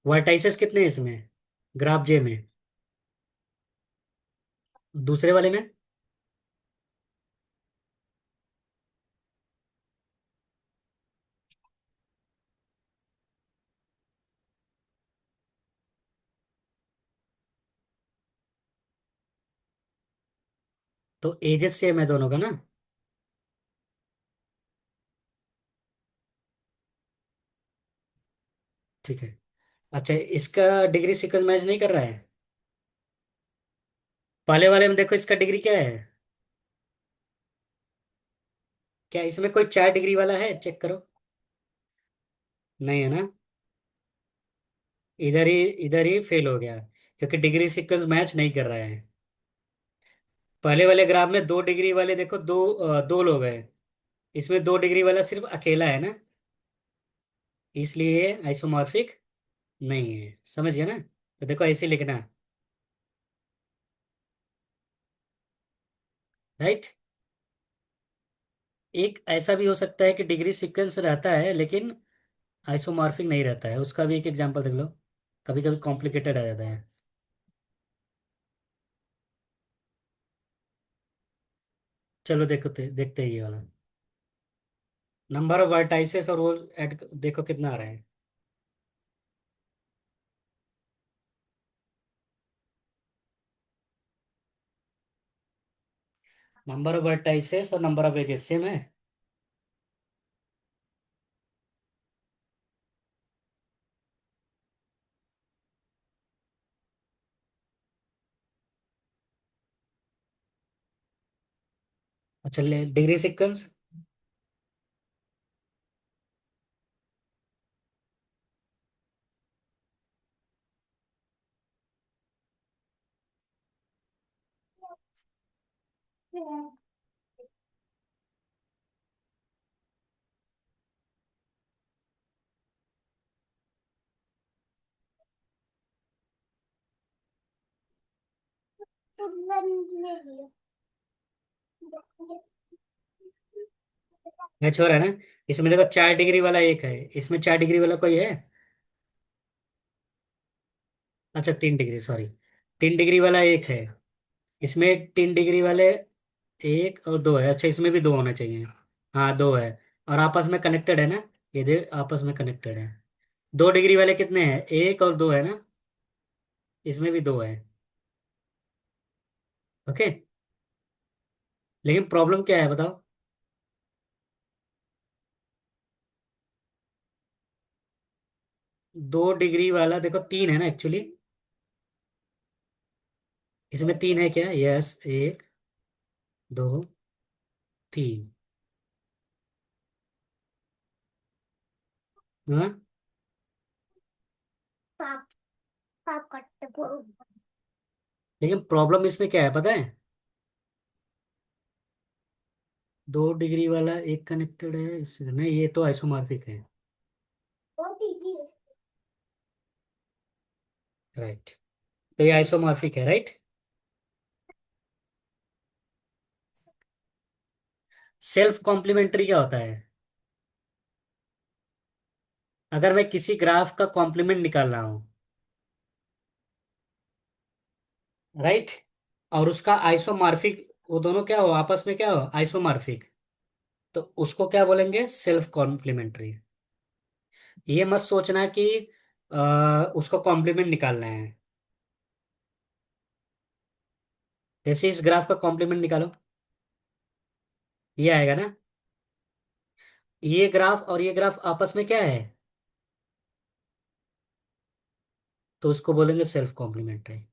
वर्टाइसेस कितने हैं इसमें, ग्राफ जे में? दूसरे वाले में? तो एजेस सेम है दोनों का ना? ठीक है। अच्छा, इसका डिग्री सीक्वेंस मैच नहीं कर रहा है। पहले वाले में देखो, इसका डिग्री क्या है? क्या इसमें कोई चार डिग्री वाला है? चेक करो। नहीं है ना? इधर ही फेल हो गया, क्योंकि डिग्री सीक्वेंस मैच नहीं कर रहा है। पहले वाले ग्राफ में दो डिग्री वाले देखो, दो लोग हैं। इसमें दो डिग्री वाला सिर्फ अकेला है ना? इसलिए आइसोमॉर्फिक नहीं है, समझ गया ना? तो देखो ऐसे लिखना। राइट। एक ऐसा भी हो सकता है कि डिग्री सीक्वेंस रहता है लेकिन आइसोमॉर्फिक नहीं रहता है, उसका भी एक एग्जांपल देख लो। कभी कभी कॉम्प्लिकेटेड आ जाता है। चलो देखते देखते हैं ये वाला। नंबर ऑफ वर्टाइसेस और वो ऐड देखो कितना आ रहा है। नंबर ऑफ वर्टाइसेस और नंबर ऑफ एजेस सेम है। अच्छा, ले डिग्री सीक्वेंस। तो बन ले मैच हो रहा है ना। इसमें देखो 4 डिग्री वाला एक है, इसमें 4 डिग्री वाला कोई है। अच्छा 3 डिग्री, सॉरी। 3 डिग्री वाला एक है। इसमें 3 डिग्री वाले एक और दो है। अच्छा, इसमें भी दो होना चाहिए। हाँ, दो है। और आपस में कनेक्टेड है ना। ये देख, आपस में कनेक्टेड है। 2 डिग्री वाले कितने हैं? एक और दो है ना। इसमें भी दो है। ओके। लेकिन प्रॉब्लम क्या है बताओ। 2 डिग्री वाला देखो, तीन है ना एक्चुअली। इसमें तीन है क्या? यस, एक, दो, तीन। हाँ। पाप पाप कट्टे बोल। लेकिन प्रॉब्लम इसमें क्या है पता है? 2 डिग्री वाला एक कनेक्टेड है इससे नहीं, ये तो आइसोमॉर्फिक है। वो दीदी राइट। तो ये आइसोमॉर्फिक है, राइट। सेल्फ कॉम्प्लीमेंट्री क्या होता है? अगर मैं किसी ग्राफ का कॉम्प्लीमेंट निकाल रहा हूं, राइट, और उसका आइसोमॉर्फिक, वो दोनों क्या हो आपस में, क्या हो आइसोमॉर्फिक, तो उसको क्या बोलेंगे? Self complementary. ये मत सोचना कि उसको कॉम्प्लीमेंट निकालना है। जैसे इस ग्राफ का कॉम्प्लीमेंट निकालो, ये आएगा ना। ये ग्राफ और ये ग्राफ आपस में क्या है? तो उसको बोलेंगे सेल्फ कॉम्प्लीमेंट्री।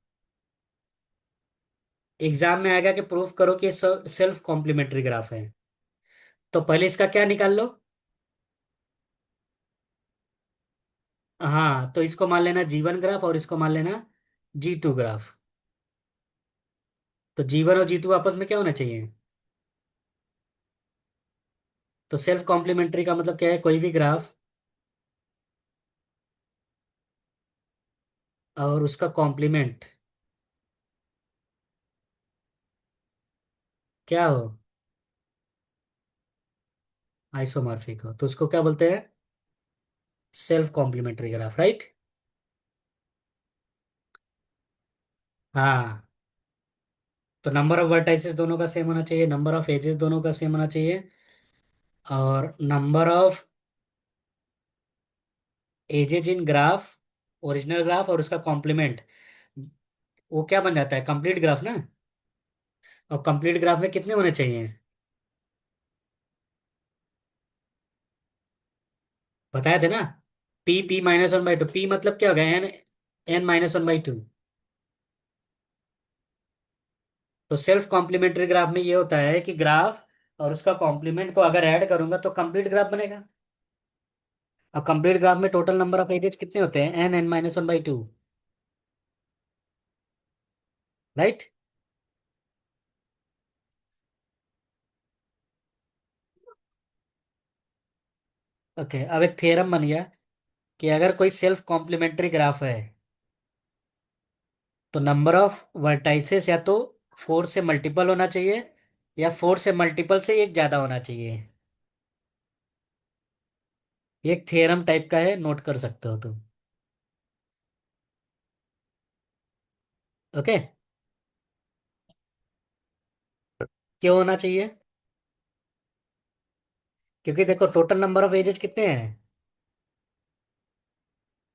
एग्जाम में आएगा कि प्रूफ करो कि सेल्फ कॉम्प्लीमेंट्री ग्राफ है। तो पहले इसका क्या निकाल लो। हाँ, तो इसको मान लेना G1 ग्राफ और इसको मान लेना G2 ग्राफ। तो G1 और G2 आपस में क्या होना चाहिए? तो सेल्फ कॉम्प्लीमेंट्री का मतलब क्या है? कोई भी ग्राफ और उसका कॉम्प्लीमेंट क्या हो? आइसोमॉर्फिक हो, तो उसको क्या बोलते हैं? Self complementary graph, right. हाँ। तो नंबर ऑफ वर्टाइसेस दोनों का सेम होना चाहिए, नंबर ऑफ एजेस दोनों का सेम होना चाहिए, और number of edges in graph, original graph और उसका कॉम्प्लीमेंट, वो क्या बन जाता है? कंप्लीट ग्राफ ना। और कंप्लीट ग्राफ में कितने होने चाहिए? बताए थे ना। P P-1/2, P मतलब क्या होगा? N-1/2। तो सेल्फ कॉम्प्लीमेंट्री ग्राफ में ये होता है कि ग्राफ और उसका कॉम्प्लीमेंट को अगर ऐड करूंगा तो कंप्लीट ग्राफ बनेगा। और कंप्लीट ग्राफ में टोटल नंबर ऑफ एजेस कितने होते हैं? N-1/2। राइट। ओके, अब एक थ्योरम बन गया कि अगर कोई सेल्फ कॉम्प्लीमेंट्री ग्राफ है तो नंबर ऑफ वर्टाइसेस या तो 4 से मल्टीपल होना चाहिए या 4 से मल्टीपल से एक ज्यादा होना चाहिए। ये एक थ्योरम टाइप का है, नोट कर सकते हो तुम। ओके। क्यों होना चाहिए? क्योंकि देखो टोटल नंबर ऑफ एजेस कितने हैं।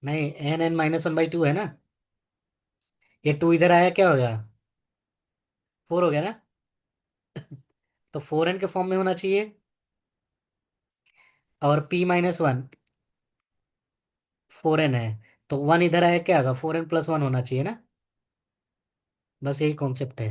नहीं, n n-1/2 है ना। ये 2 इधर आया, क्या हो गया, 4 हो गया ना। तो 4n के फॉर्म में होना चाहिए। और p-1 4n है। तो 1 इधर आया, क्या होगा, 4n+1 होना चाहिए ना। बस यही कॉन्सेप्ट है।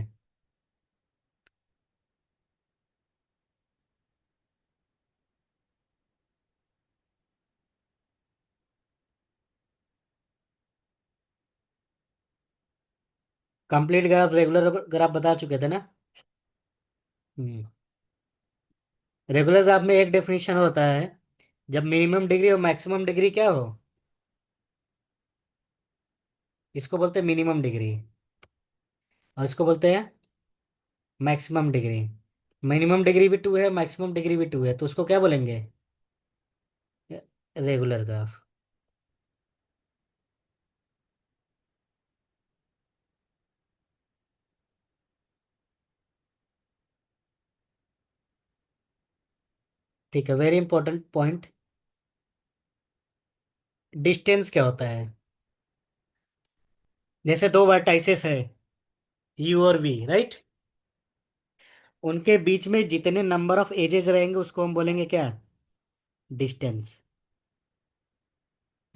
कंप्लीट ग्राफ, रेगुलर ग्राफ बता चुके थे ना। हम्म। रेगुलर ग्राफ में एक डेफिनेशन होता है, जब मिनिमम डिग्री और मैक्सिमम डिग्री क्या हो, इसको बोलते हैं मिनिमम डिग्री, और इसको बोलते हैं मैक्सिमम डिग्री। मिनिमम डिग्री भी 2 है, मैक्सिमम डिग्री भी 2 है, तो उसको क्या बोलेंगे, रेगुलर ग्राफ। ठीक है, वेरी इंपॉर्टेंट पॉइंट। डिस्टेंस क्या होता है। जैसे दो वर्टाइसेस है, यू और वी, राइट। उनके बीच में जितने नंबर ऑफ एजेस रहेंगे उसको हम बोलेंगे क्या, डिस्टेंस।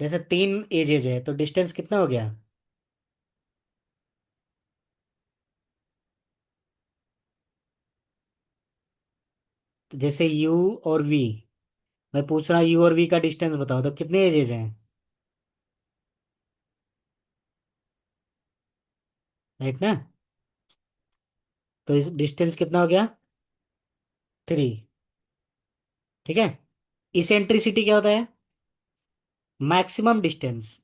जैसे 3 एजेस है तो डिस्टेंस कितना हो गया। तो जैसे यू और वी, मैं पूछ रहा हूँ यू और वी का डिस्टेंस बताओ, तो कितने एजेस हैं, राइट ना। तो इस डिस्टेंस कितना हो गया, 3। ठीक है। इसेंट्रिसिटी क्या होता है, मैक्सिमम डिस्टेंस,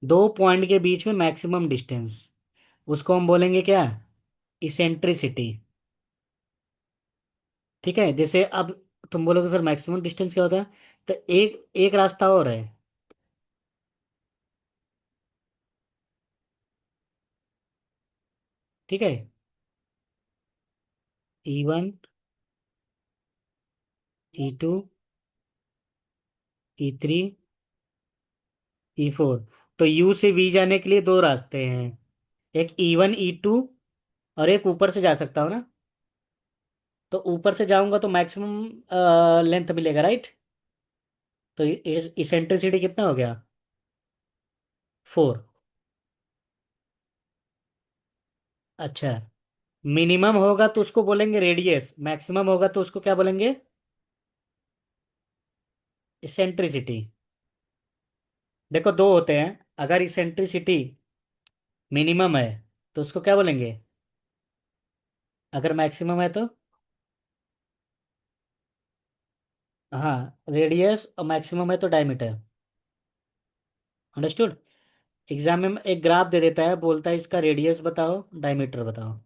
दो पॉइंट के बीच में मैक्सिमम डिस्टेंस, उसको हम बोलेंगे क्या, इसेंट्रिसिटी। ठीक है। जैसे अब तुम बोलोगे सर मैक्सिमम डिस्टेंस क्या होता है, तो एक एक रास्ता और है। ठीक है। E1, E2, E3, E4। तो U से V जाने के लिए दो रास्ते हैं, एक E1 E2, और एक ऊपर से जा सकता हूँ ना। तो ऊपर से जाऊंगा तो मैक्सिमम लेंथ मिलेगा, राइट। तो इसेंट्रिसिटी कितना हो गया, 4। अच्छा। मिनिमम होगा तो उसको बोलेंगे रेडियस, मैक्सिमम होगा तो उसको क्या बोलेंगे, इसेंट्रिसिटी। देखो दो होते हैं, अगर इसेंट्रिसिटी मिनिमम है तो उसको क्या बोलेंगे, अगर मैक्सिमम है तो, हाँ, रेडियस, और मैक्सिमम है तो डायमीटर। अंडरस्टूड। एग्जाम में एक ग्राफ दे देता है, बोलता है इसका रेडियस बताओ, डायमीटर बताओ।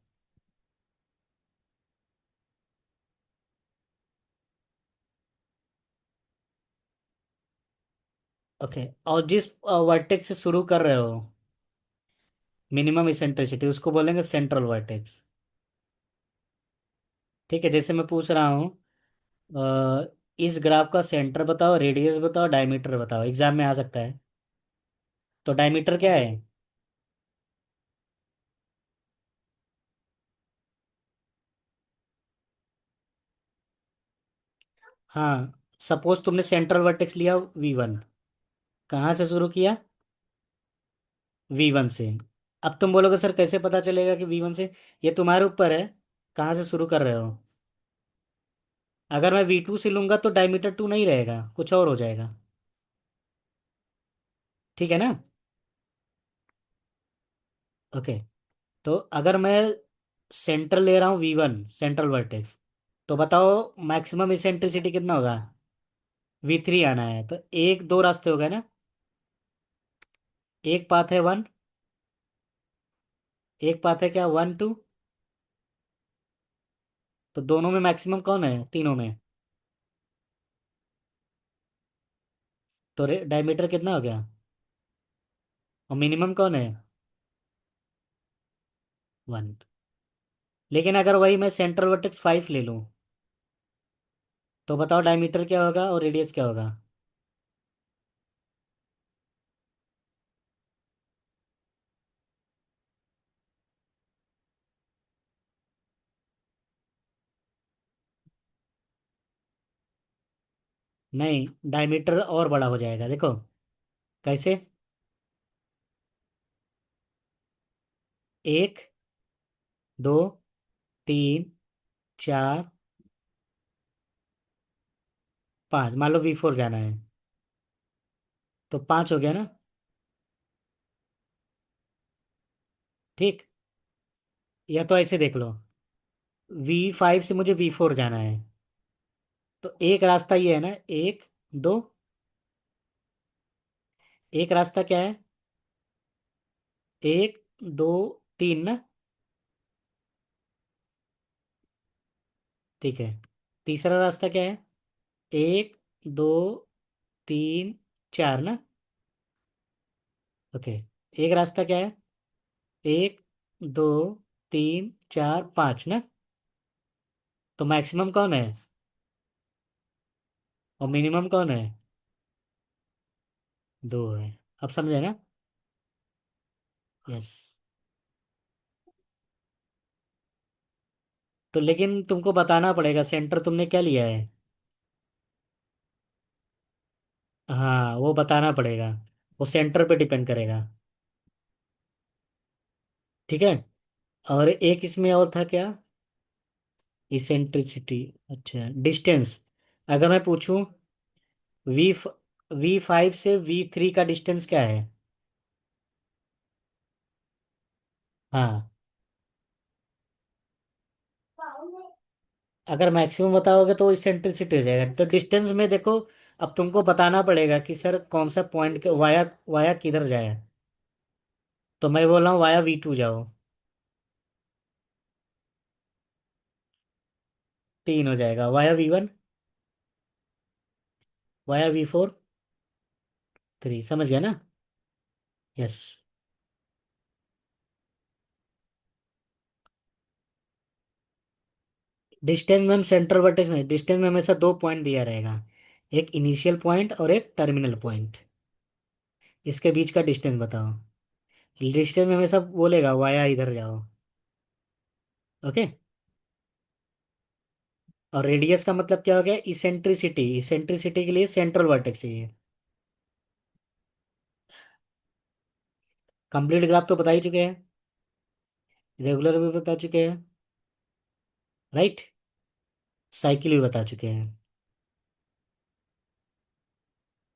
ओके। और जिस वर्टेक्स से शुरू कर रहे हो मिनिमम इसेंट्रिसिटी, उसको बोलेंगे सेंट्रल वर्टेक्स। ठीक है। जैसे मैं पूछ रहा हूँ, इस ग्राफ का सेंटर बताओ, रेडियस बताओ, डायमीटर बताओ, एग्जाम में आ सकता है। तो डायमीटर क्या है, हाँ, सपोज तुमने सेंट्रल वर्टेक्स लिया V1, कहाँ से शुरू किया, V1 से। अब तुम बोलोगे सर कैसे पता चलेगा कि V1 से, ये तुम्हारे ऊपर है, कहाँ से शुरू कर रहे हो। अगर मैं V2 से लूंगा तो डायमीटर 2 नहीं रहेगा, कुछ और हो जाएगा। ठीक है ना। ओके। तो अगर मैं सेंटर ले रहा हूँ V1, सेंट्रल वर्टेक्स, तो बताओ मैक्सिमम इसेंट्रिसिटी कितना होगा, V3 आना है। तो एक दो रास्ते हो गए ना, एक पाथ है 1, एक पाथ है क्या, 1 2। तो दोनों में मैक्सिमम कौन है, तीनों में। तो डायमीटर कितना हो गया, और मिनिमम कौन है, 1। लेकिन अगर वही मैं सेंट्रल वर्टेक्स 5 ले लूँ, तो बताओ डायमीटर क्या होगा और रेडियस क्या होगा। नहीं, डायमीटर और बड़ा हो जाएगा, देखो कैसे। एक, दो, तीन, चार, पाँच, मान लो V4 जाना है, तो पाँच हो गया ना। ठीक। या तो ऐसे देख लो, V5 से मुझे V4 जाना है, तो एक रास्ता ये है ना, एक, दो, एक रास्ता क्या है, एक, दो, तीन ना। ठीक है। तीसरा रास्ता क्या है, एक, दो, तीन, चार ना। ओके। एक रास्ता क्या है, एक, दो, तीन, चार, पाँच ना। तो मैक्सिमम कौन है और मिनिमम कौन है, दो है। अब समझे ना। यस। तो लेकिन तुमको बताना पड़ेगा सेंटर तुमने क्या लिया है। हाँ, वो बताना पड़ेगा, वो सेंटर पे डिपेंड करेगा। ठीक है। और एक इसमें और था क्या, इसेंट्रिसिटी। अच्छा, डिस्टेंस। अगर मैं पूछूं वी V5 से V3 का डिस्टेंस क्या है। हाँ। अगर मैक्सिमम बताओगे तो इसेंट्रिसिटी हो जाएगा, तो डिस्टेंस में देखो। अब तुमको बताना पड़ेगा कि सर कौन सा पॉइंट के वाया वाया किधर जाए। तो मैं बोल रहा हूँ वाया V2 जाओ। तीन हो जाएगा, via V1, via V4, three. समझ गया ना। यस। डिस्टेंस में हम सेंटर वर्टेक्स नहीं, डिस्टेंस में हमेशा दो पॉइंट दिया रहेगा, एक इनिशियल पॉइंट और एक टर्मिनल पॉइंट। इसके बीच का डिस्टेंस बताओ। डिस्टेंस में हमेशा बोलेगा वाया इधर जाओ। ओके। और रेडियस का मतलब क्या हो गया, इसेंट्रिसिटी। इसेंट्रिसिटी के लिए सेंट्रल वर्टेक्स चाहिए। कंप्लीट ग्राफ तो बता ही चुके हैं, रेगुलर भी बता चुके हैं, राइट। साइकिल भी बता चुके हैं।